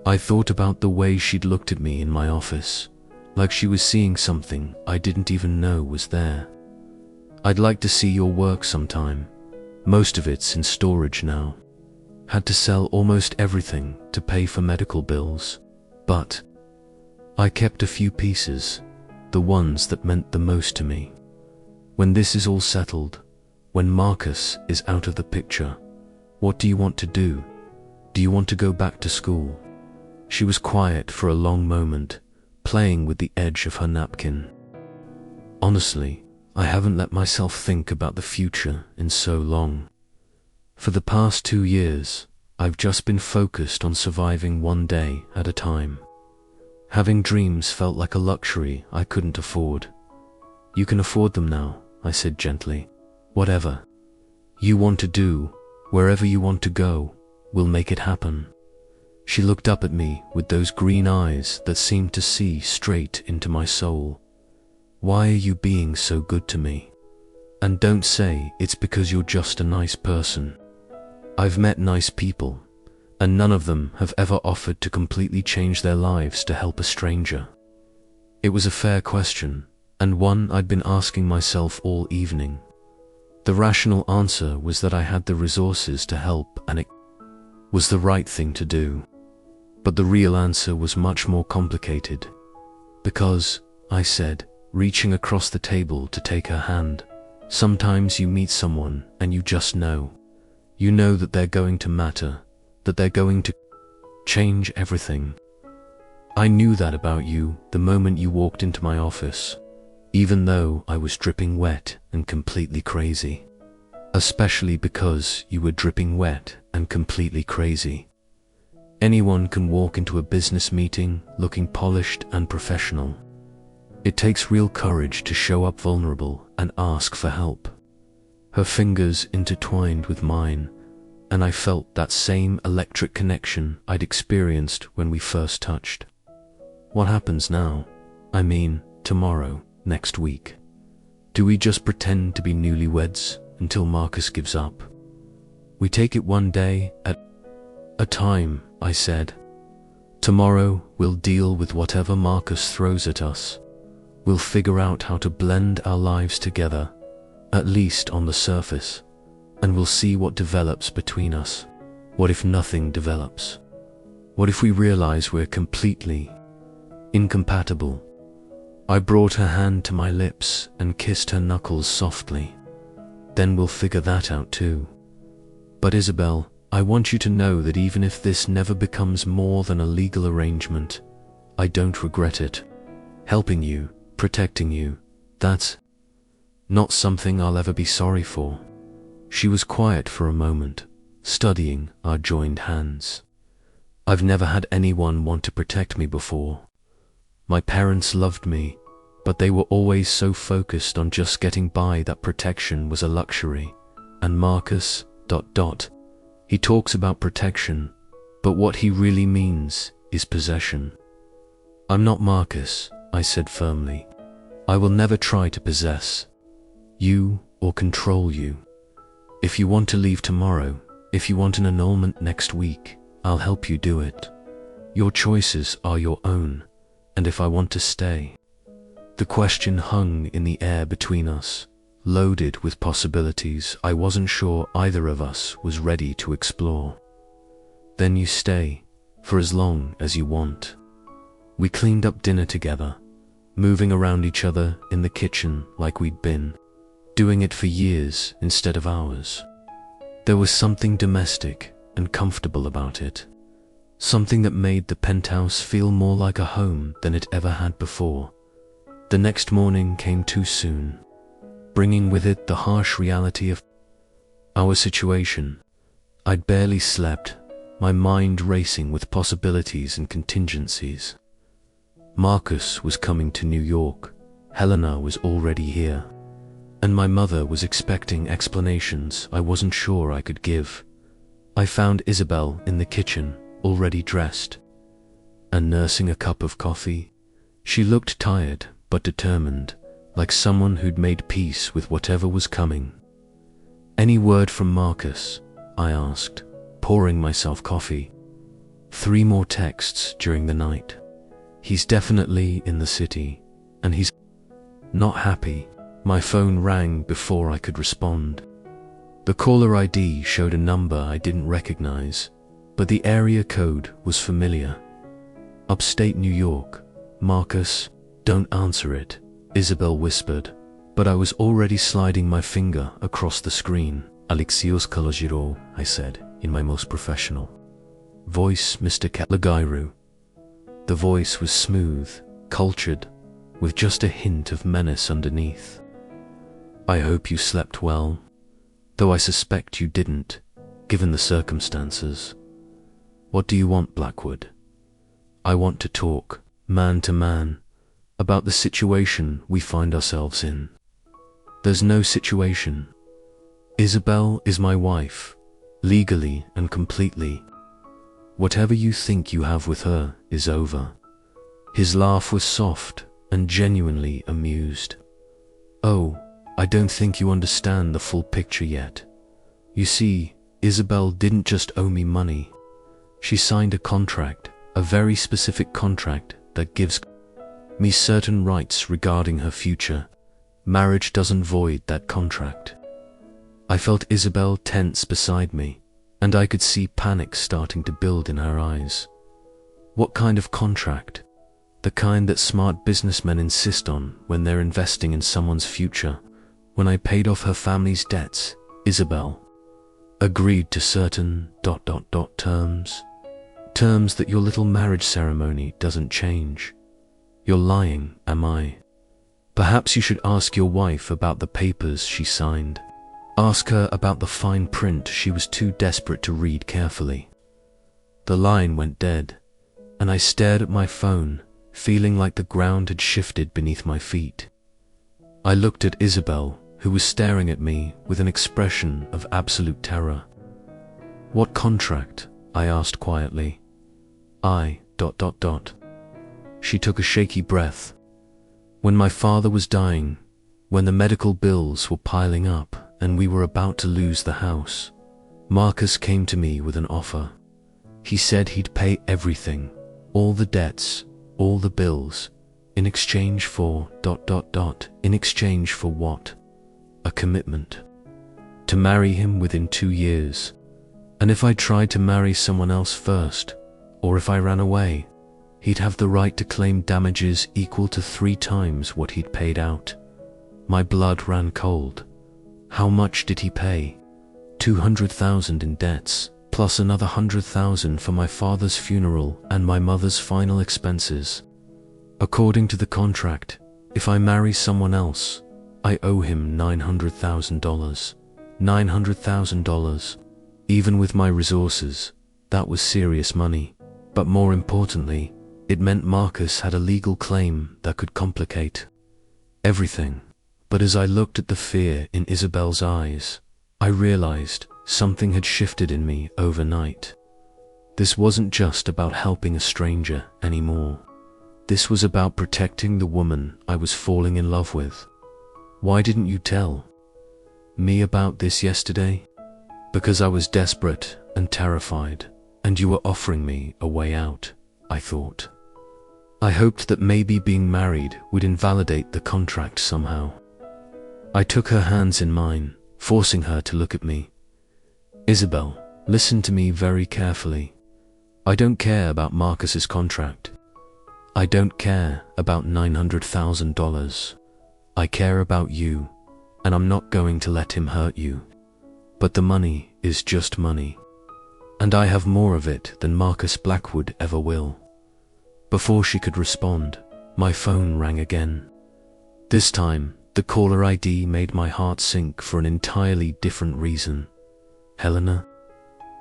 I thought about the way she'd looked at me in my office, like she was seeing something I didn't even know was there. "I'd like to see your work sometime. Most of it's in storage now. Had to sell almost everything to pay for medical bills, but I kept a few pieces, the ones that meant the most to me. When this is all settled, when Marcus is out of the picture, what do you want to do? Do you want to go back to school?" She was quiet for a long moment, playing with the edge of her napkin. "Honestly, I haven't let myself think about the future in so long. For the past 2 years, I've just been focused on surviving one day at a time. Having dreams felt like a luxury I couldn't afford." "You can afford them now," I said gently. "Whatever you want to do, wherever you want to go, we'll make it happen." She looked up at me with those green eyes that seemed to see straight into my soul. "Why are you being so good to me? And don't say it's because you're just a nice person. I've met nice people, and none of them have ever offered to completely change their lives to help a stranger." It was a fair question, and one I'd been asking myself all evening. The rational answer was that I had the resources to help and it was the right thing to do. But the real answer was much more complicated. "Because," I said, reaching across the table to take her hand, "sometimes you meet someone and you just know. You know that they're going to matter, that they're going to change everything. I knew that about you the moment you walked into my office, even though I was dripping wet and completely crazy. Especially because you were dripping wet and completely crazy. Anyone can walk into a business meeting looking polished and professional. It takes real courage to show up vulnerable and ask for help." Her fingers intertwined with mine, and I felt that same electric connection I'd experienced when we first touched. "What happens now? I mean, tomorrow, next week? Do we just pretend to be newlyweds until Marcus gives up?" "We take it one day at a time," I said. "Tomorrow we'll deal with whatever Marcus throws at us. We'll figure out how to blend our lives together, at least on the surface, and we'll see what develops between us. What if nothing develops? What if we realize we're completely incompatible? I brought her hand to my lips and kissed her knuckles softly. Then we'll figure that out too. But Isabel, I want you to know that even if this never becomes more than a legal arrangement, I don't regret it. Helping you, protecting you, that's not something I'll ever be sorry for. She was quiet for a moment, studying our joined hands. I've never had anyone want to protect me before. My parents loved me, but they were always so focused on just getting by that protection was a luxury. And Marcus, he talks about protection, but what he really means is possession. I'm not Marcus, I said firmly. I will never try to possess you or control you. If you want to leave tomorrow, if you want an annulment next week, I'll help you do it. Your choices are your own, and if I want to stay. The question hung in the air between us, loaded with possibilities I wasn't sure either of us was ready to explore. Then you stay, for as long as you want. We cleaned up dinner together, moving around each other in the kitchen like we'd been doing it for years instead of hours. There was something domestic and comfortable about it, something that made the penthouse feel more like a home than it ever had before. The next morning came too soon, bringing with it the harsh reality of our situation. I'd barely slept, my mind racing with possibilities and contingencies. Marcus was coming to New York, Helena was already here, and my mother was expecting explanations I wasn't sure I could give. I found Isabel in the kitchen, already dressed, and nursing a cup of coffee. She looked tired but determined, like someone who'd made peace with whatever was coming. Any word from Marcus? I asked, pouring myself coffee. 3 more texts during the night. He's definitely in the city, and he's not happy. My phone rang before I could respond. The caller ID showed a number I didn't recognize, but the area code was familiar. Upstate New York. Marcus, don't answer it, Isabel whispered, but I was already sliding my finger across the screen. Alexios Kalogirou, I said, in my most professional voice, Mr. Kalogirou. The voice was smooth, cultured, with just a hint of menace underneath. I hope you slept well, though I suspect you didn't, given the circumstances. What do you want, Blackwood? I want to talk, man to man, about the situation we find ourselves in. There's no situation. Isabel is my wife, legally and completely. Whatever you think you have with her is over. His laugh was soft and genuinely amused. Oh, I don't think you understand the full picture yet. You see, Isabel didn't just owe me money. She signed a contract, a very specific contract that gives me certain rights regarding her future. Marriage doesn't void that contract. I felt Isabel tense beside me, and I could see panic starting to build in her eyes. What kind of contract? The kind that smart businessmen insist on when they're investing in someone's future. When I paid off her family's debts, Isabel agreed to certain terms. Terms that your little marriage ceremony doesn't change. You're lying, am I? Perhaps you should ask your wife about the papers she signed. Ask her about the fine print she was too desperate to read carefully. The line went dead, and I stared at my phone, feeling like the ground had shifted beneath my feet. I looked at Isabel, who was staring at me with an expression of absolute terror. What contract? I asked quietly. She took a shaky breath. When my father was dying, when the medical bills were piling up and we were about to lose the house, Marcus came to me with an offer. He said he'd pay everything, all the debts, all the bills, in exchange for ... In exchange for what? A commitment. To marry him within 2 years. And if I tried to marry someone else first, or if I ran away, he'd have the right to claim damages equal to 3 times what he'd paid out. My blood ran cold. How much did he pay? 200,000 in debts, plus another 100,000 for my father's funeral and my mother's final expenses. According to the contract, if I marry someone else, I owe him $900,000. $900,000. Even with my resources, that was serious money. But more importantly, it meant Marcus had a legal claim that could complicate everything. But as I looked at the fear in Isabel's eyes, I realized something had shifted in me overnight. This wasn't just about helping a stranger anymore. This was about protecting the woman I was falling in love with. Why didn't you tell me about this yesterday? Because I was desperate and terrified, and you were offering me a way out, I thought. I hoped that maybe being married would invalidate the contract somehow. I took her hands in mine, forcing her to look at me. Isabel, listen to me very carefully. I don't care about Marcus's contract. I don't care about $900,000. I care about you, and I'm not going to let him hurt you. But the money is just money, and I have more of it than Marcus Blackwood ever will. Before she could respond, my phone rang again. This time, the caller ID made my heart sink for an entirely different reason. Helena?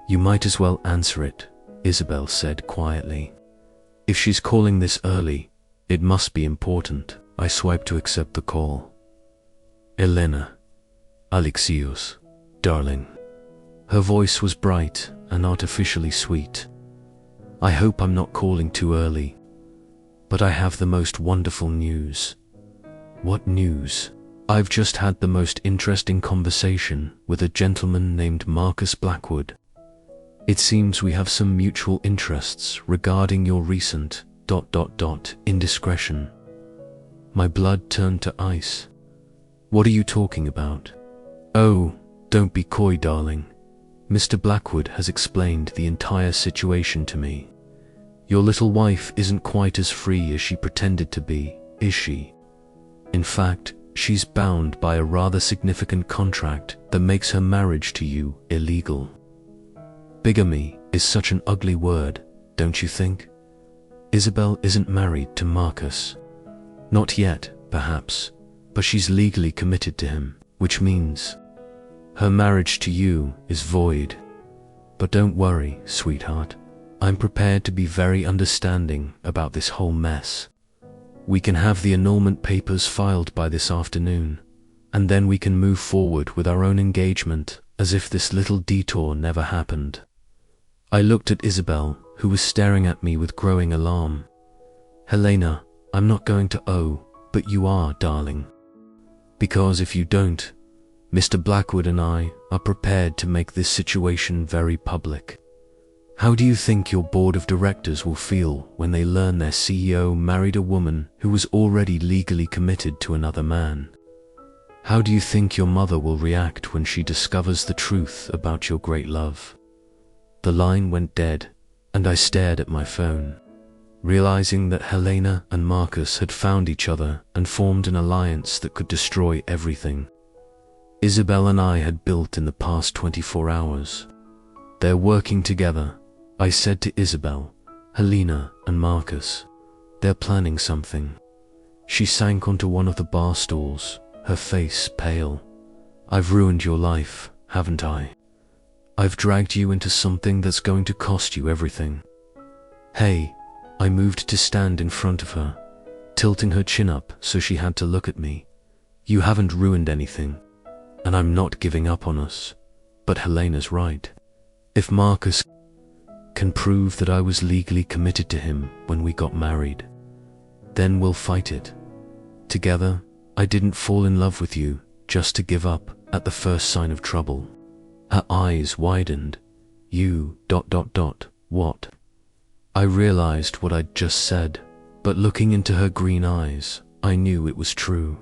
You might as well answer it, Isabel said quietly. If she's calling this early, it must be important. I swiped to accept the call. Elena. Alexios, darling. Her voice was bright and artificially sweet. I hope I'm not calling too early, but I have the most wonderful news. What news? I've just had the most interesting conversation with a gentleman named Marcus Blackwood. It seems we have some mutual interests regarding your recent ... indiscretion. My blood turned to ice. What are you talking about? Oh, don't be coy, darling. Mr. Blackwood has explained the entire situation to me. Your little wife isn't quite as free as she pretended to be, is she? In fact, she's bound by a rather significant contract that makes her marriage to you illegal. Bigamy is such an ugly word, don't you think? Isabel isn't married to Marcus. Not yet, perhaps, but she's legally committed to him, which means her marriage to you is void. But don't worry, sweetheart. I'm prepared to be very understanding about this whole mess. We can have the annulment papers filed by this afternoon, and then we can move forward with our own engagement as if this little detour never happened. I looked at Isabel, who was staring at me with growing alarm. Helena, I'm not going to owe, but you are, darling. Because if you don't, Mr. Blackwood and I are prepared to make this situation very public. How do you think your board of directors will feel when they learn their CEO married a woman who was already legally committed to another man? How do you think your mother will react when she discovers the truth about your great love? The line went dead, and I stared at my phone, realizing that Helena and Marcus had found each other and formed an alliance that could destroy everything Isabel and I had built in the past 24 hours. They're working together, I said to Isabel, Helena and Marcus. They're planning something. She sank onto one of the bar stools, her face pale. I've ruined your life, haven't I? I've dragged you into something that's going to cost you everything. Hey, I moved to stand in front of her, tilting her chin up so she had to look at me. You haven't ruined anything, and I'm not giving up on us. But Helena's right. If Marcus can prove that I was legally committed to him when we got married, then we'll fight it. Together, I didn't fall in love with you just to give up at the first sign of trouble. Her eyes widened. You ... What? I realized what I'd just said, but looking into her green eyes, I knew it was true.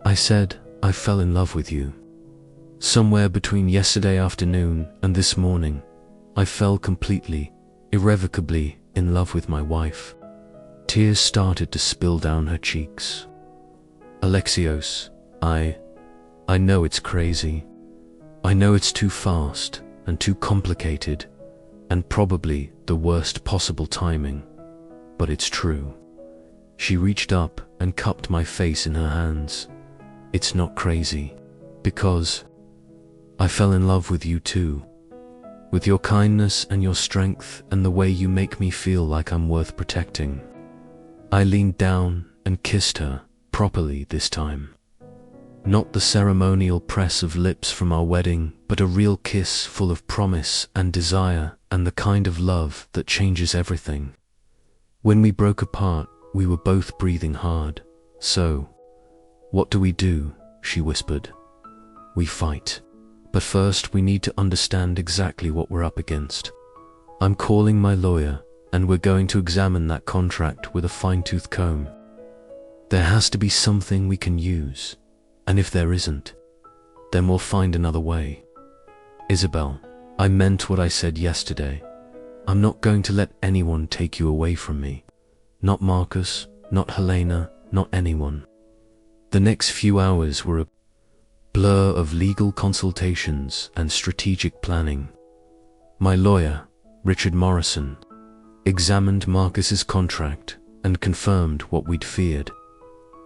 I said, I fell in love with you. Somewhere between yesterday afternoon and this morning, I fell completely, irrevocably in love with my wife. Tears started to spill down her cheeks. Alexios, I know it's crazy. I know it's too fast and too complicated and probably the worst possible timing, but it's true. She reached up and cupped my face in her hands. It's not crazy, because I fell in love with you too, with your kindness and your strength and the way you make me feel like I'm worth protecting. I leaned down and kissed her, properly this time. Not the ceremonial press of lips from our wedding, but a real kiss full of promise and desire and the kind of love that changes everything. When we broke apart, we were both breathing hard. So, what do? She whispered. We fight. But first we need to understand exactly what we're up against. I'm calling my lawyer, and we're going to examine that contract with a fine-tooth comb. There has to be something we can use, and if there isn't, then we'll find another way. Isabel, I meant what I said yesterday. I'm not going to let anyone take you away from me. Not Marcus, not Helena, not anyone. The next few hours were a blur of legal consultations and strategic planning. My lawyer, Richard Morrison, examined Marcus's contract and confirmed what we'd feared.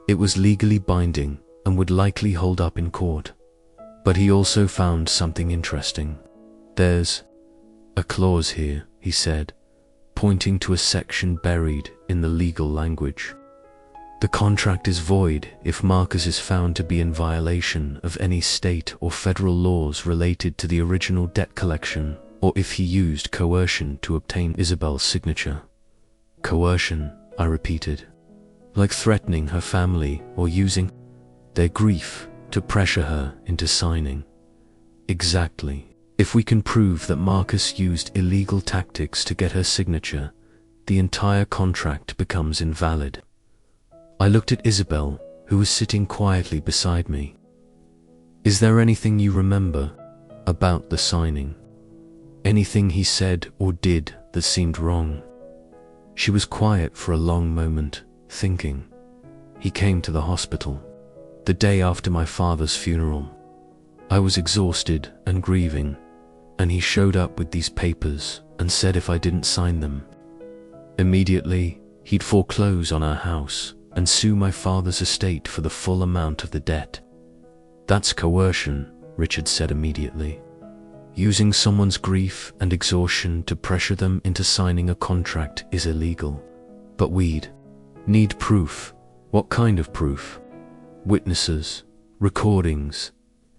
It was legally binding and would likely hold up in court. But he also found something interesting. There's a clause here, he said, pointing to a section buried in the legal language. The contract is void if Marcus is found to be in violation of any state or federal laws related to the original debt collection, or if he used coercion to obtain Isabel's signature. Coercion, I repeated, like threatening her family or using their grief to pressure her into signing. Exactly. If we can prove that Marcus used illegal tactics to get her signature, the entire contract becomes invalid. I looked at Isabel, who was sitting quietly beside me. Is there anything you remember about the signing? Anything he said or did that seemed wrong? She was quiet for a long moment, thinking. He came to the hospital the day after my father's funeral. I was exhausted and grieving, and he showed up with these papers and said if I didn't sign them, immediately he'd foreclose on our house and sue my father's estate for the full amount of the debt. That's coercion, Richard said immediately. Using someone's grief and exhaustion to pressure them into signing a contract is illegal. But we'd need proof. What kind of proof? Witnesses, recordings,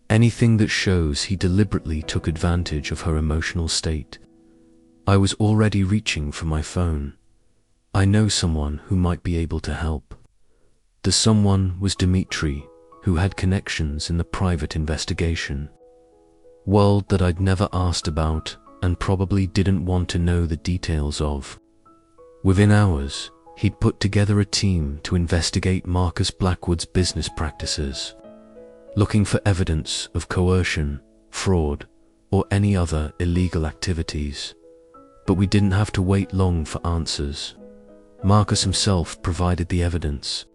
anything that shows he deliberately took advantage of her emotional state. I was already reaching for my phone. I know someone who might be able to help. The someone was Dimitri, who had connections in the private investigation world that I'd never asked about and probably didn't want to know the details of. Within hours, he'd put together a team to investigate Marcus Blackwood's business practices, looking for evidence of coercion, fraud, or any other illegal activities. But we didn't have to wait long for answers. Marcus himself provided the evidence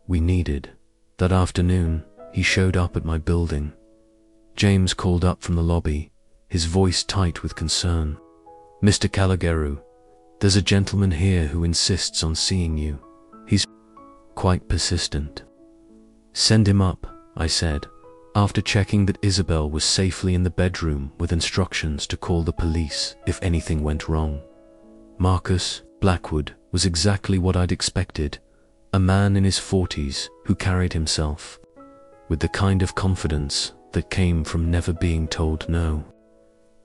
we needed. That afternoon, he showed up at my building. James called up from the lobby, his voice tight with concern. Mr. Kalogirou, there's a gentleman here who insists on seeing you. He's quite persistent. Send him up, I said, after checking that Isabel was safely in the bedroom with instructions to call the police if anything went wrong. Marcus Blackwood was exactly what I'd expected, a man in his 40s who carried himself with the kind of confidence that came from never being told no.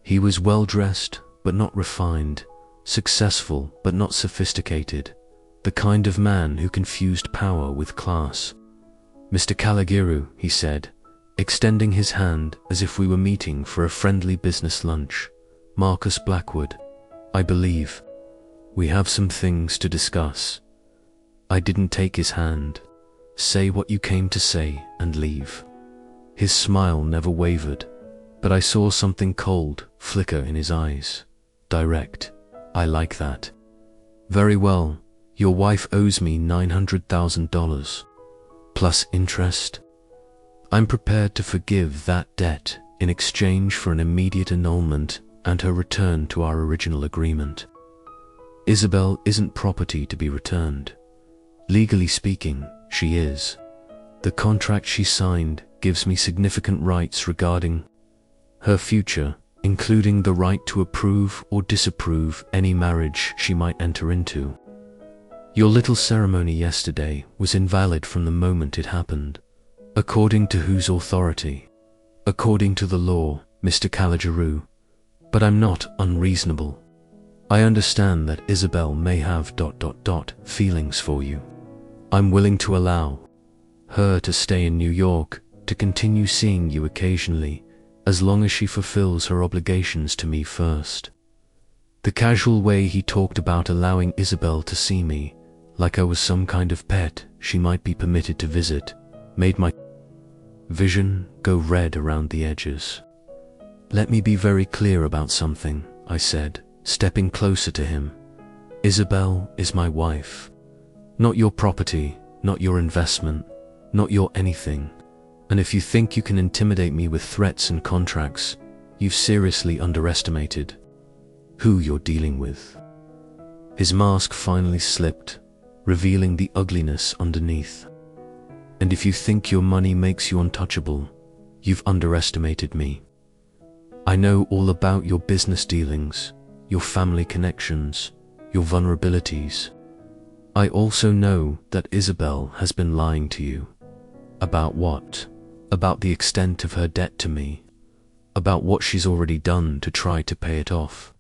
He was well-dressed but not refined, successful but not sophisticated, the kind of man who confused power with class. Mr. Kalogirou, he said, extending his hand as if we were meeting for a friendly business lunch. Marcus Blackwood, I believe we have some things to discuss. I didn't take his hand. Say what you came to say and leave. His smile never wavered, but I saw something cold flicker in his eyes. Direct. I like that. Very well, Your wife owes me $900,000, plus interest. I'm prepared to forgive that debt in exchange for an immediate annulment and her return to our original agreement. Isabel isn't property to be returned. Legally speaking, she is. The contract she signed gives me significant rights regarding her future, including the right to approve or disapprove any marriage she might enter into. Your little ceremony yesterday was invalid from the moment it happened. According to whose authority? According to the law, Mr. Kalogirou. But I'm not unreasonable. I understand that Isabel may have feelings for you. I'm willing to allow her to stay in New York, to continue seeing you occasionally, as long as she fulfills her obligations to me first. The casual way he talked about allowing Isabel to see me, like I was some kind of pet she might be permitted to visit, made my vision go red around the edges. Let me be very clear about something, I said, stepping closer to him. Isabel is my wife. Not your property, not your investment, not your anything. And if you think you can intimidate me with threats and contracts, you've seriously underestimated who you're dealing with. His mask finally slipped, revealing the ugliness underneath. And if you think your money makes you untouchable, you've underestimated me. I know all about your business dealings, your family connections, your vulnerabilities. I also know that Isabel has been lying to you. About what? About the extent of her debt to me. About what she's already done to try to pay it off.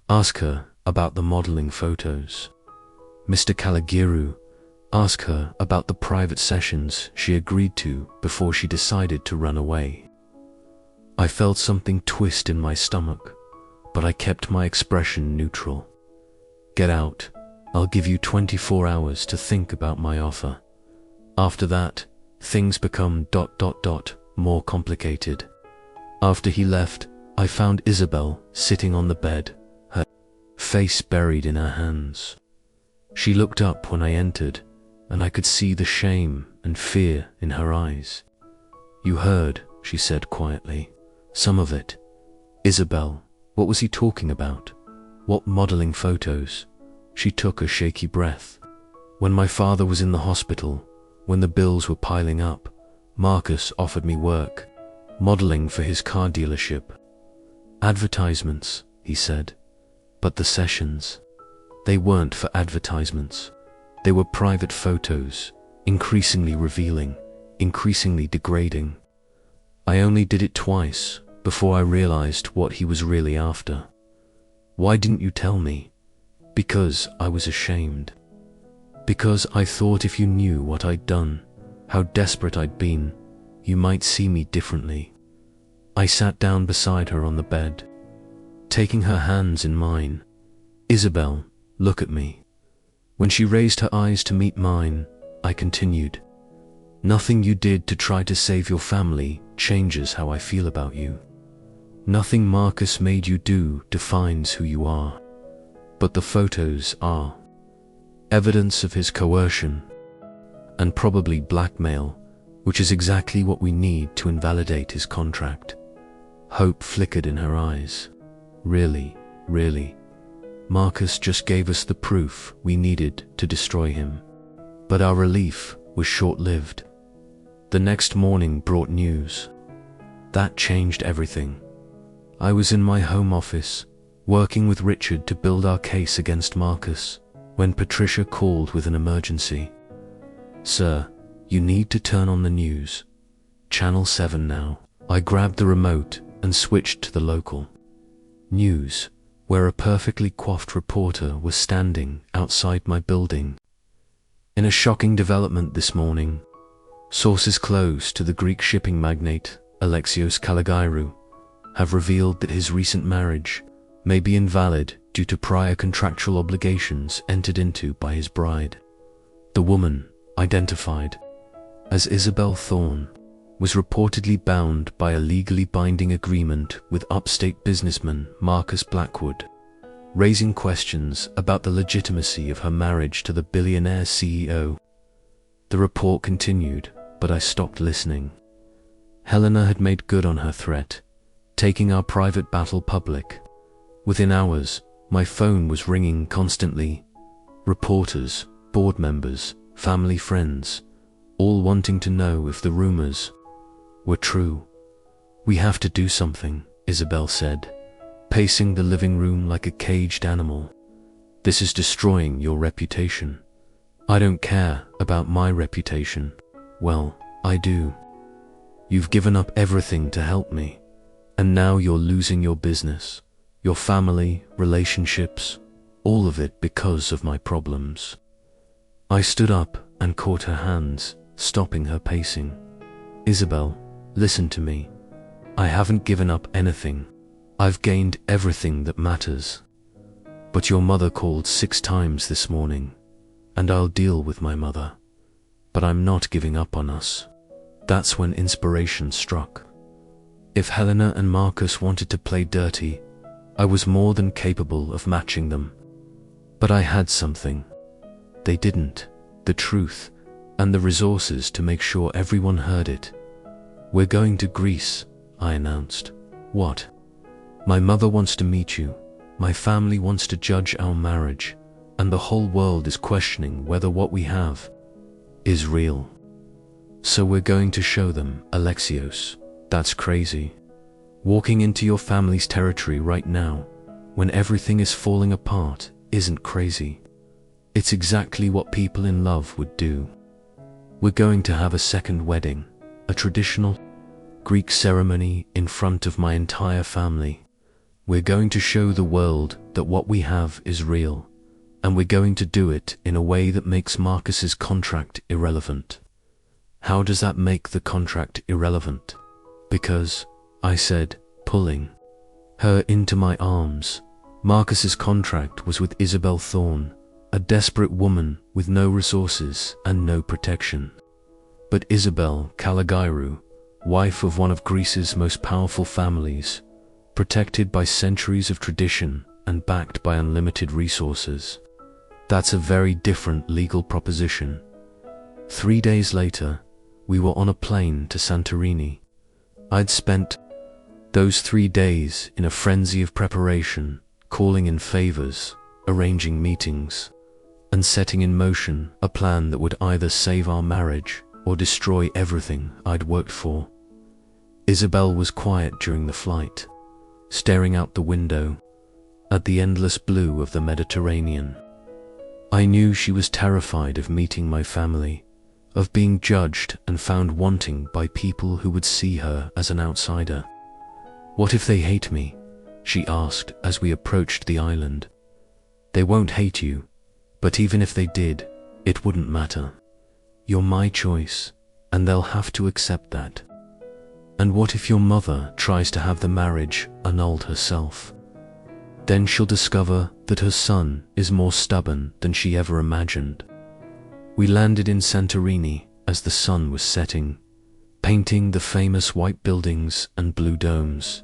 Ask her about the modeling photos. Mr. Kalogirou, ask her about the private sessions she agreed to before she decided to run away. I felt something twist in my stomach, but I kept my expression neutral. Get out. I'll give you 24 hours to think about my offer. After that, things become more complicated. After he left, I found Isabel sitting on the bed, her face buried in her hands. She looked up when I entered, and I could see the shame and fear in her eyes. You heard, she said quietly. Some of it. Isabel, what was he talking about? What modeling photos? She took a shaky breath. When my father was in the hospital, when the bills were piling up, Marcus offered me work, modeling for his car dealership. Advertisements, he said. But the sessions, they weren't for advertisements. They were private photos, increasingly revealing, increasingly degrading. I only did it twice before I realized what he was really after. Why didn't you tell me? Because I was ashamed. Because I thought if you knew what I'd done, how desperate I'd been, you might see me differently. I sat down beside her on the bed, taking her hands in mine. Isabel, look at me. When she raised her eyes to meet mine, I continued. Nothing you did to try to save your family changes how I feel about you. Nothing Marcus made you do defines who you are. But the photos are evidence of his coercion and probably blackmail, which is exactly what we need to invalidate his contract. Hope flickered in her eyes. Really, really. Marcus just gave us the proof we needed to destroy him. But our relief was short-lived. The next morning brought news. That changed everything. I was in my home office, working with Richard to build our case against Marcus, when Patricia called with an emergency. Sir, you need to turn on the news. Channel 7 now. I grabbed the remote and switched to the local news, where a perfectly coiffed reporter was standing outside my building. In a shocking development this morning, sources close to the Greek shipping magnate Alexios Kalogirou have revealed that his recent marriage may be invalid due to prior contractual obligations entered into by his bride. The woman, identified as Isabel Thorne, was reportedly bound by a legally binding agreement with upstate businessman Marcus Blackwood. raising questions about the legitimacy of her marriage to the billionaire CEO. The report continued, but I stopped listening. Helena had made good on her threat, taking our private battle public. Within hours, my phone was ringing constantly. Reporters, board members, family friends, all wanting to know if the rumors were true. "We have to do something," Isabel said, pacing the living room like a caged animal. "This is destroying your reputation." "I don't care about my reputation." "Well, I do. You've given up everything to help me, and now you're losing your business, your family, relationships, all of it because of my problems." I stood up and caught her hands, stopping her pacing. "Isabel, listen to me. I haven't given up anything. I've gained everything that matters. But your mother called 6 times this morning, and I'll deal with my mother. But I'm not giving up on us." That's when inspiration struck. If Helena and Marcus wanted to play dirty, I was more than capable of matching them. But I had something. They didn't. The truth, and the resources to make sure everyone heard it. "We're going to Greece," I announced. "What?" "My mother wants to meet you. My family wants to judge our marriage, and the whole world is questioning whether what we have is real. So we're going to show them, Alexios. That's crazy. Walking into your family's territory right now, when everything is falling apart, isn't crazy. It's exactly what people in love would do. We're going to have a second wedding, a traditional Greek ceremony in front of my entire family. We're going to show the world that what we have is real, and we're going to do it in a way that makes Marcus's contract irrelevant." "How does that make the contract irrelevant?" "Because," I said, pulling her into my arms, "Marcus's contract was with Isabel Thorne, a desperate woman with no resources and no protection. But Isabel Kalogirou, wife of one of Greece's most powerful families, protected by centuries of tradition and backed by unlimited resources. That's a very different legal proposition." 3 days later, we were on a plane to Santorini. I'd spent those 3 days in a frenzy of preparation, calling in favors, arranging meetings, and setting in motion a plan that would either save our marriage or destroy everything I'd worked for. Isabel was quiet during the flight, staring out the window at the endless blue of the Mediterranean. I knew she was terrified of meeting my family, of being judged and found wanting by people who would see her as an outsider. "What if they hate me?" she asked as we approached the island. "They won't hate you, but even if they did, it wouldn't matter. You're my choice, and they'll have to accept that." "And what if your mother tries to have the marriage annulled herself? Then she'll discover that her son is more stubborn than she ever imagined." We landed in Santorini as the sun was setting, painting the famous white buildings and blue domes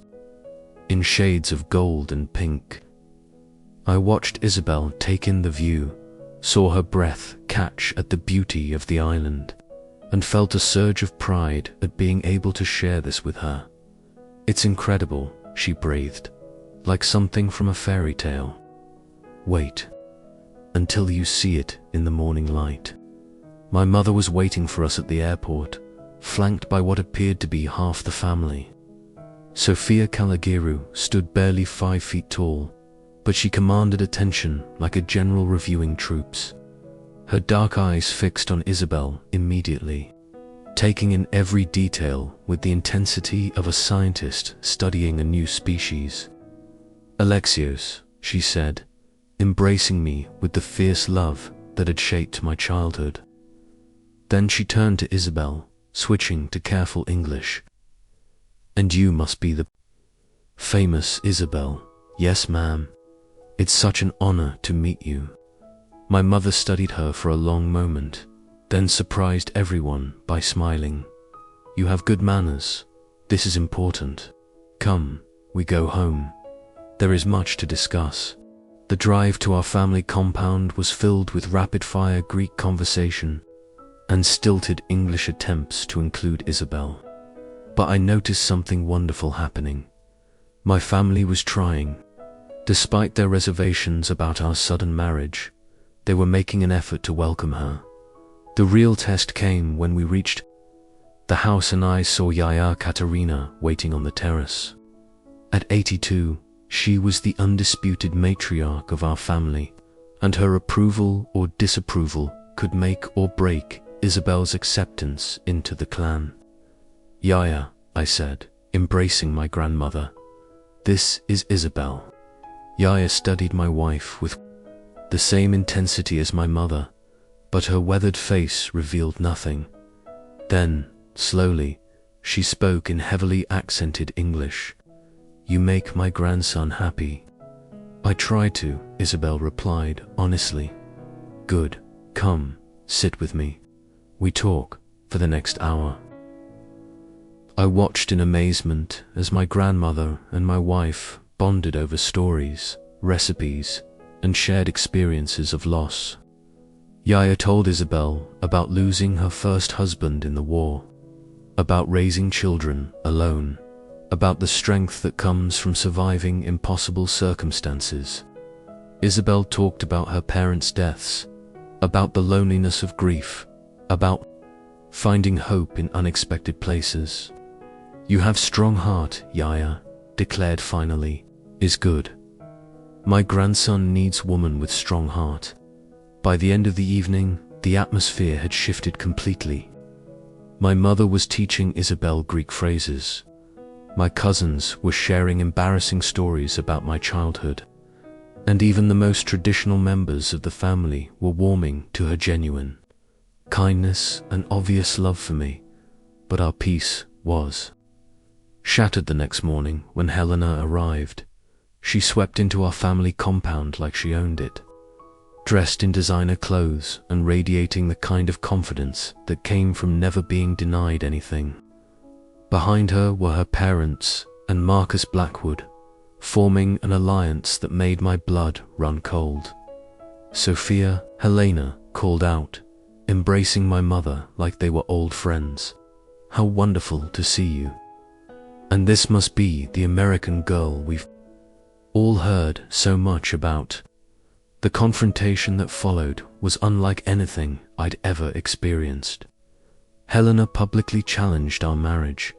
in shades of gold and pink. I watched Isabel take in the view, saw her breath catch at the beauty of the island, and felt a surge of pride at being able to share this with her. "It's incredible," she breathed, like something from a fairy tale. "Wait until you see it in the morning light." My mother was waiting for us at the airport, flanked by what appeared to be half the family. Sophia Kalogirou stood barely 5 feet tall, but she commanded attention like a general reviewing troops. Her dark eyes fixed on Isabel immediately, taking in every detail with the intensity of a scientist studying a new species. "Alexios," she said, embracing me with the fierce love that had shaped my childhood. Then she turned to Isabel, switching to careful English. "And you must be the famous Isabel." "Yes, ma'am. It's such an honor to meet you." My mother studied her for a long moment, then surprised everyone by smiling. "You have good manners. This is important. Come, we go home. There is much to discuss." The drive to our family compound was filled with rapid-fire Greek conversation and stilted English attempts to include Isabel. But I noticed something wonderful happening. My family was trying. Despite their reservations about our sudden marriage, they were making an effort to welcome her. The real test came when we reached the house and I saw Yaya Katerina waiting on the terrace. At 82, she was the undisputed matriarch of our family, and her approval or disapproval could make or break Isabel's acceptance into the clan. "Yaya," I said, embracing my grandmother, "this is Isabel." Yaya studied my wife with the same intensity as my mother, but her weathered face revealed nothing. Then, slowly, she spoke in heavily accented English. "You make my grandson happy." "I try to," Isabel replied honestly. "Good. Come, sit with me." We talk for the next hour. I watched in amazement as my grandmother and my wife bonded over stories, recipes, and shared experiences of loss. Yaya told Isabel about losing her first husband in the war, about raising children alone, about the strength that comes from surviving impossible circumstances. Isabel talked about her parents' deaths, about the loneliness of grief, about finding hope in unexpected places. "You have strong heart, Yaya," declared finally, "is good. My grandson needs woman with strong heart." By the end of the evening, the atmosphere had shifted completely. My mother was teaching Isabel Greek phrases. My cousins were sharing embarrassing stories about my childhood, and even the most traditional members of the family were warming to her genuine kindness and obvious love for me. But our peace was shattered the next morning when Helena arrived. She swept into our family compound like she owned it, dressed in designer clothes and radiating the kind of confidence that came from never being denied anything. Behind her were her parents and Marcus Blackwood, forming an alliance that made my blood run cold. "Sophia," Helena called out, embracing my mother like they were old friends. "How wonderful to see you. And this must be the American girl we've all heard so much about." The confrontation that followed was unlike anything I'd ever experienced. Helena publicly challenged our marriage,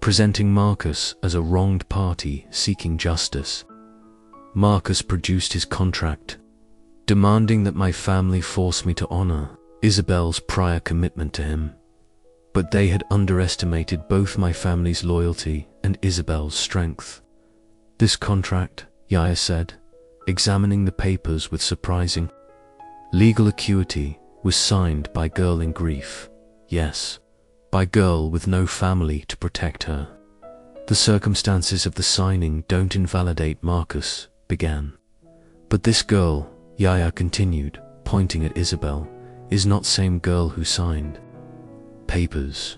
presenting Marcus as a wronged party seeking justice. Marcus produced his contract, demanding that my family force me to honor Isabel's prior commitment to him. But they had underestimated both my family's loyalty and Isabel's strength. "This contract," Yaya said, examining the papers with surprising legal acuity, "was signed by girl in grief. Yes, by girl with no family to protect her. The circumstances of the signing don't invalidate Marcus," began. "But this girl," Yaya continued, pointing at Isabel, "is not same girl who signed papers.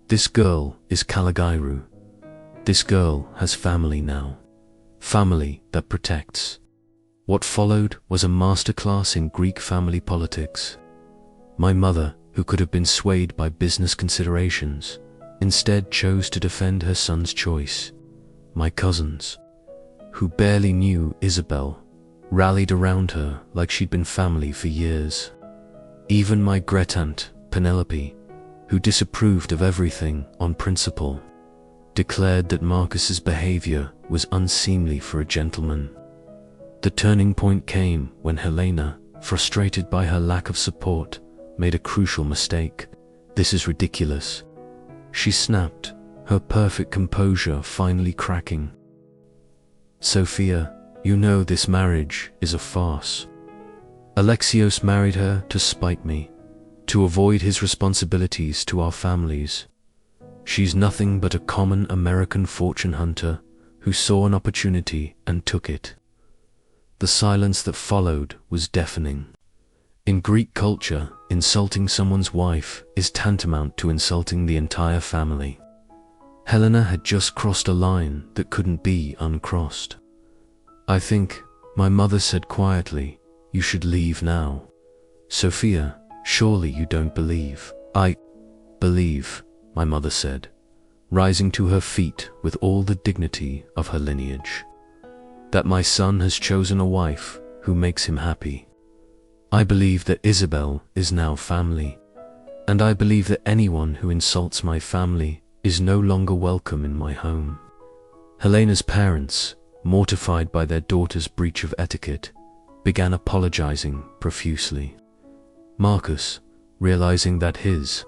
This girl is Kalogirou. This girl has family now. Family that protects." What followed was a masterclass in Greek family politics. My mother, who could have been swayed by business considerations, instead chose to defend her son's choice. My cousins, who barely knew Isabel, rallied around her like she'd been family for years. Even my great-aunt, Penelope, who disapproved of everything on principle, declared that Marcus's behavior was unseemly for a gentleman. The turning point came when Helena, frustrated by her lack of support, made a crucial mistake. "This is ridiculous," she snapped, her perfect composure finally cracking. "Sophia, you know this marriage is a farce. Alexios married her to spite me, to avoid his responsibilities to our families. She's nothing but a common American fortune hunter who saw an opportunity and took it." The silence that followed was deafening. In Greek culture, insulting someone's wife is tantamount to insulting the entire family. Helena had just crossed a line that couldn't be uncrossed. I think My mother said quietly, "You should leave now." "Sophia, surely you don't believe." "I believe," my mother said, rising to her feet with all the dignity of her lineage, "that my son has chosen a wife who makes him happy. I believe that Isabel is now family, and I believe that anyone who insults my family is no longer welcome in my home." Helena's parents, mortified by their daughter's breach of etiquette, began apologizing profusely. Marcus, realizing that his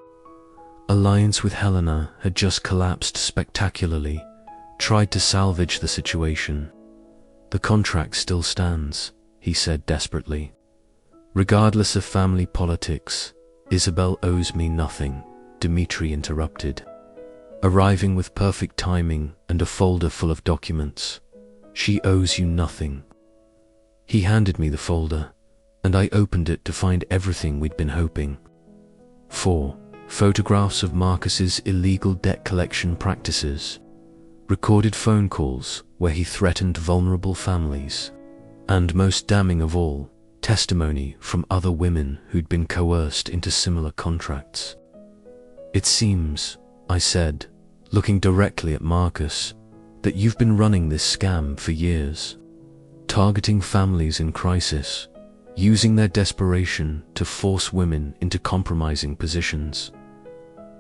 alliance with Helena had just collapsed spectacularly, tried to salvage the situation. "The contract still stands," he said desperately. "Regardless of family politics, Isabel owes me nothing," Dmitri interrupted, arriving with perfect timing and a folder full of documents. "She owes you nothing." He handed me the folder, and I opened it to find everything we'd been hoping for: photographs of Marcus's illegal debt collection practices, recorded phone calls where he threatened vulnerable families, and most damning of all, testimony from other women who'd been coerced into similar contracts. "It seems," I said, looking directly at Marcus, "that you've been running this scam for years, targeting families in crisis, using their desperation to force women into compromising positions.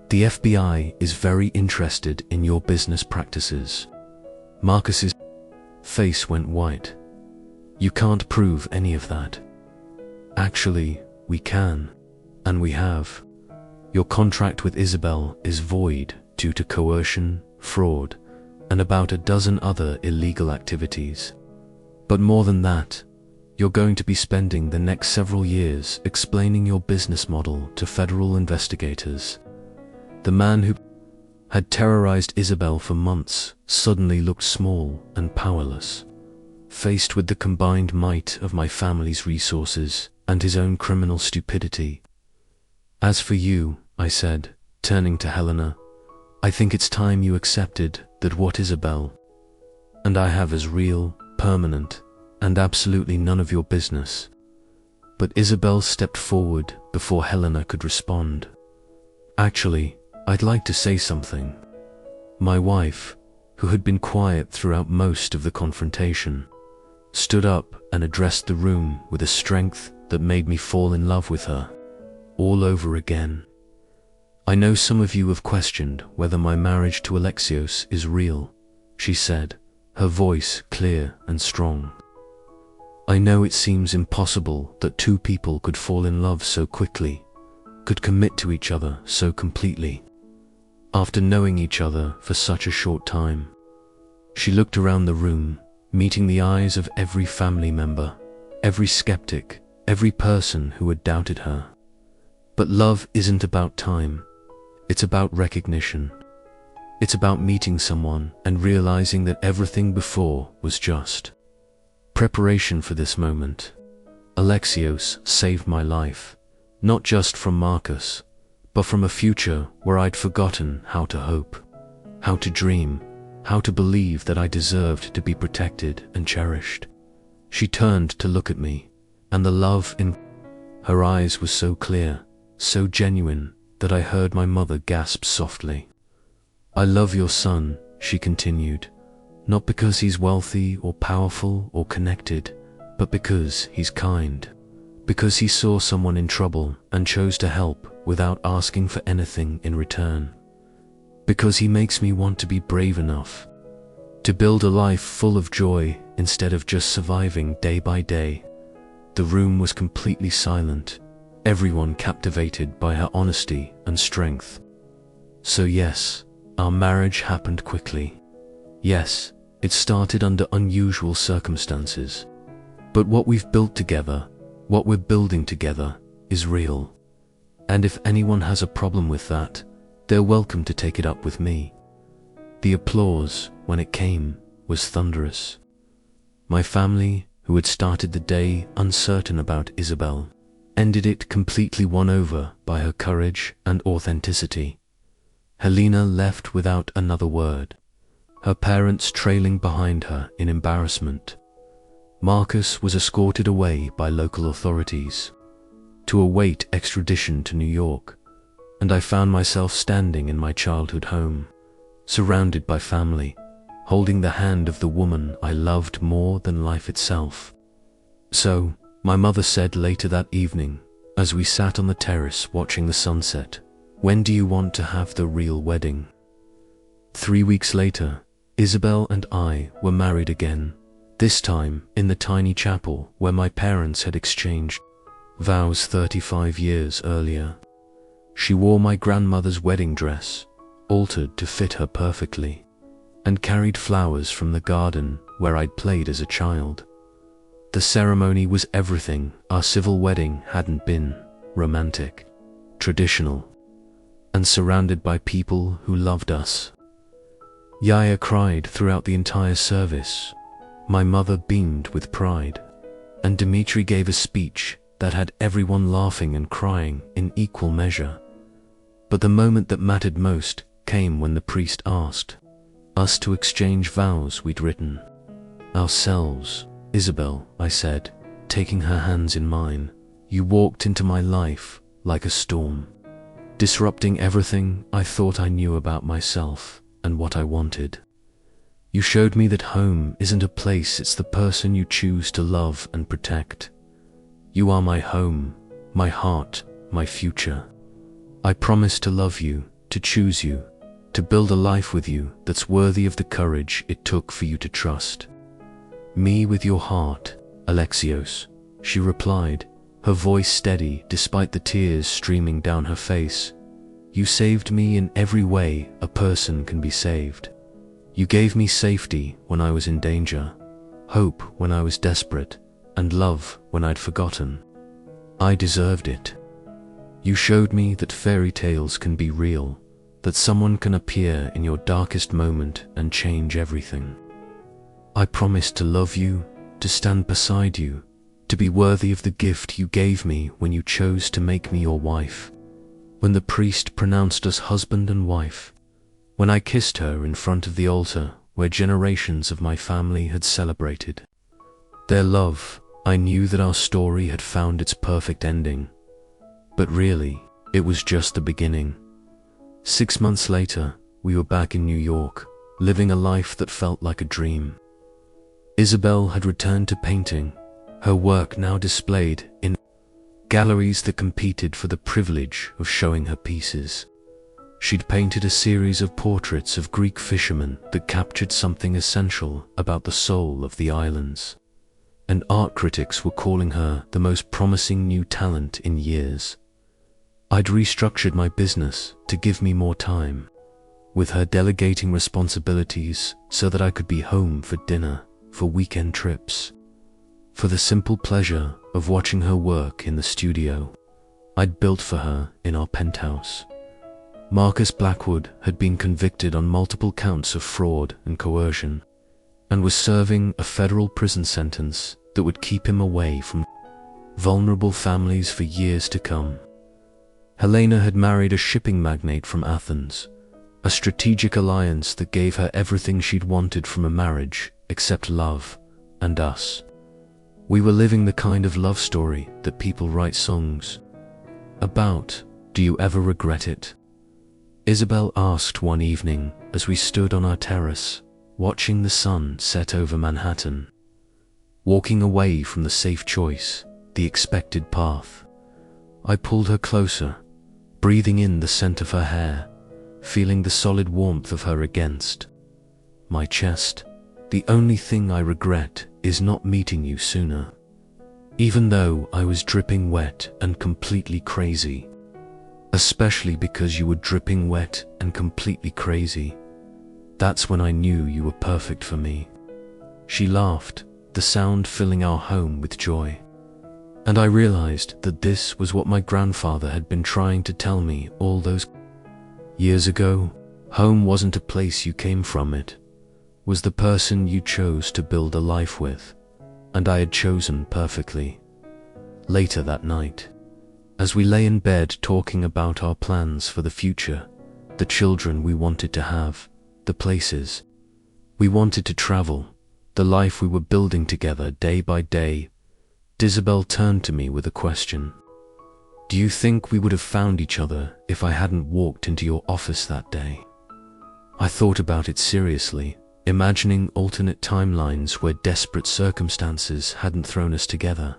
The FBI is very interested in your business practices." Marcus's face went white. "You can't prove any of that." "Actually, we can, and we have. Your contract with Isabel is void due to coercion, fraud, and about a dozen other illegal activities. But more than that, you're going to be spending the next several years explaining your business model to federal investigators." The man who had terrorized Isabel for months suddenly looked small and powerless, faced with the combined might of my family's resources and his own criminal stupidity. "As for you," I said, turning to Helena, "I think it's time you accepted that what Isabel and I have is real, permanent, and absolutely none of your business." But Isabel stepped forward before Helena could respond. "Actually, I'd like to say something." My wife, who had been quiet throughout most of the confrontation, stood up and addressed the room with a strength that made me fall in love with her all over again. "I know some of you have questioned whether my marriage to Alexios is real," she said, her voice clear and strong. "I know it seems impossible that two people could fall in love so quickly, could commit to each other so completely, after knowing each other for such a short time." She looked around the room, meeting the eyes of every family member, every skeptic, every person who had doubted her. "But love isn't about time. It's about recognition. It's about meeting someone and realizing that everything before was just preparation for this moment. Alexios saved my life, not just from Marcus, but from a future where I'd forgotten how to hope, how to dream, how to believe that I deserved to be protected and cherished." She turned to look at me, and the love in her eyes was so clear, so genuine, that I heard my mother gasp softly. "I love your son," she continued, "not because he's wealthy or powerful or connected, but because he's kind, because he saw someone in trouble and chose to help without asking for anything in return, because he makes me want to be brave enough to build a life full of joy instead of just surviving day by day." The room was completely silent, everyone captivated by her honesty and strength. So yes, our marriage happened quickly. Yes, it started under unusual circumstances. But what we've built together, what we're building together, is real. And if anyone has a problem with that, they're welcome to take it up with me. The applause, when it came, was thunderous. My family, who had started the day uncertain about Isabel, ended it completely won over by her courage and authenticity. Helena left without another word, her parents trailing behind her in embarrassment. Marcus was escorted away by local authorities to await extradition to New York, and I found myself standing in my childhood home, surrounded by family, holding the hand of the woman I loved more than life itself. "So," my mother said later that evening, as we sat on the terrace watching the sunset, "when do you want to have the real wedding?" 3 weeks later, Isabel and I were married again, this time in the tiny chapel where my parents had exchanged vows 35 years earlier. She wore my grandmother's wedding dress, altered to fit her perfectly, and carried flowers from the garden where I'd played as a child. The ceremony was everything our civil wedding hadn't been: romantic, traditional, and surrounded by people who loved us. Yaya cried throughout the entire service. My mother beamed with pride, and Dmitri gave a speech that had everyone laughing and crying in equal measure. But the moment that mattered most came when the priest asked us to exchange vows we'd written ourselves. "Isabel," I said, taking her hands in mine, "you walked into my life like a storm, disrupting everything I thought I knew about myself and what I wanted. You showed me that home isn't a place, it's the person you choose to love and protect. You are my home, my heart, my future. I promise to love you, to choose you, to build a life with you that's worthy of the courage it took for you to trust me with your heart, Alexios," she replied, her voice steady despite the tears streaming down her face. "You saved me in every way a person can be saved. You gave me safety when I was in danger, hope when I was desperate, and love when I'd forgotten. I deserved it. You showed me that fairy tales can be real, that someone can appear in your darkest moment and change everything. I promised to love you, to stand beside you, to be worthy of the gift you gave me when you chose to make me your wife. When the priest pronounced us husband and wife, when I kissed her in front of the altar where generations of my family had celebrated their love, I knew that our story had found its perfect ending. But really, it was just the beginning. 6 months later, we were back in New York, living a life that felt like a dream. Isabel had returned to painting, her work now displayed in galleries that competed for the privilege of showing her pieces. She'd painted a series of portraits of Greek fishermen that captured something essential about the soul of the islands, and art critics were calling her the most promising new talent in years. I'd restructured my business to give me more time, with her delegating responsibilities so that I could be home for dinner, for weekend trips, for the simple pleasure of watching her work in the studio I'd built for her in our penthouse. Marcus Blackwood had been convicted on multiple counts of fraud and coercion, and was serving a federal prison sentence that would keep him away from vulnerable families for years to come. Helena had married a shipping magnate from Athens, a strategic alliance that gave her everything she'd wanted from a marriage except love and us. We were living the kind of love story that people write songs about. "Do you ever regret it?" Isabel asked one evening as we stood on our terrace, watching the sun set over Manhattan, walking away from the safe choice, the expected path. I pulled her closer, breathing in the scent of her hair, feeling the solid warmth of her against my chest. "The only thing I regret is not meeting you sooner. Even though I was dripping wet and completely crazy. Especially because you were dripping wet and completely crazy. That's when I knew you were perfect for me." She laughed, the sound filling our home with joy. And I realized that this was what my grandfather had been trying to tell me all those years ago. Home wasn't a place you came from, it was the person you chose to build a life with, and I had chosen perfectly. Later that night, as we lay in bed talking about our plans for the future, the children we wanted to have, the places we wanted to travel, the life we were building together day by day, Isabel turned to me with a question. Do you think we would have found each other if I hadn't walked into your office that day? I thought about it seriously, imagining alternate timelines where desperate circumstances hadn't thrown us together,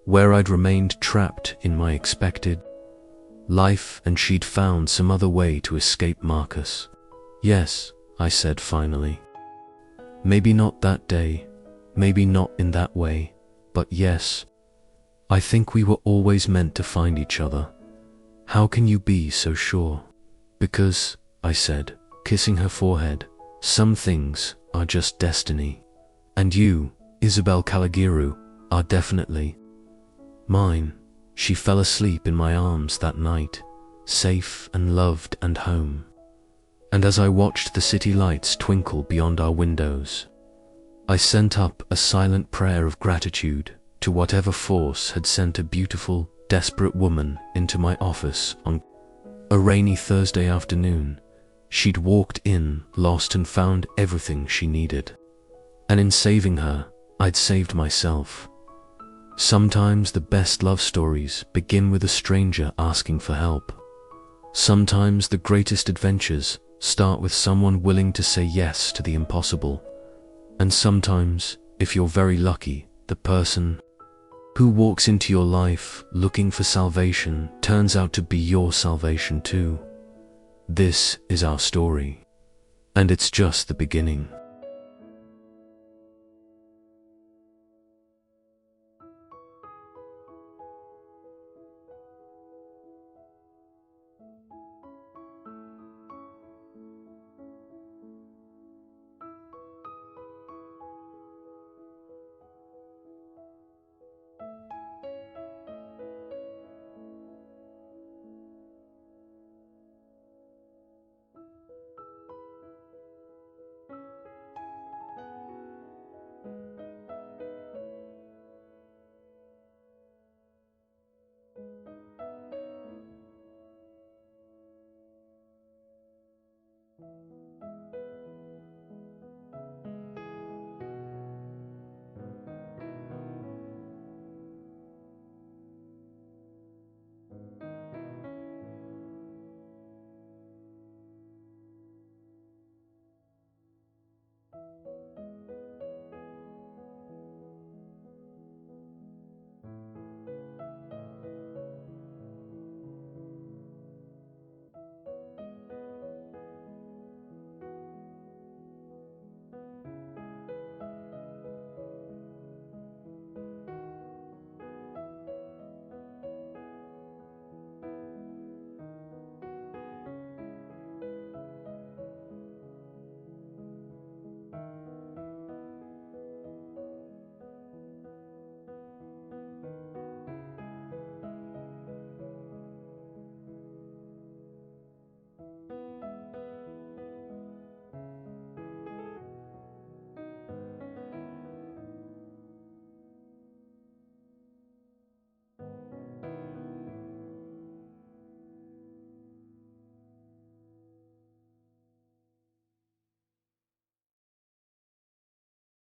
where I'd remained trapped in my expected life and she'd found some other way to escape Marcus. Yes, I said finally. Maybe not that day, maybe not in that way, but yes, I think we were always meant to find each other. How can you be so sure? Because, I said, kissing her forehead, some things are just destiny. And you, Isabel Kalogirou, are definitely mine. She fell asleep in my arms that night, safe and loved and home. And as I watched the city lights twinkle beyond our windows, I sent up a silent prayer of gratitude to whatever force had sent a beautiful, desperate woman into my office on a rainy Thursday afternoon. She'd walked in, lost, and found everything she needed. And in saving her, I'd saved myself. Sometimes the best love stories begin with a stranger asking for help. Sometimes the greatest adventures start with someone willing to say yes to the impossible. And sometimes, if you're very lucky, the person who walks into your life looking for salvation turns out to be your salvation too. This is our story, and it's just the beginning.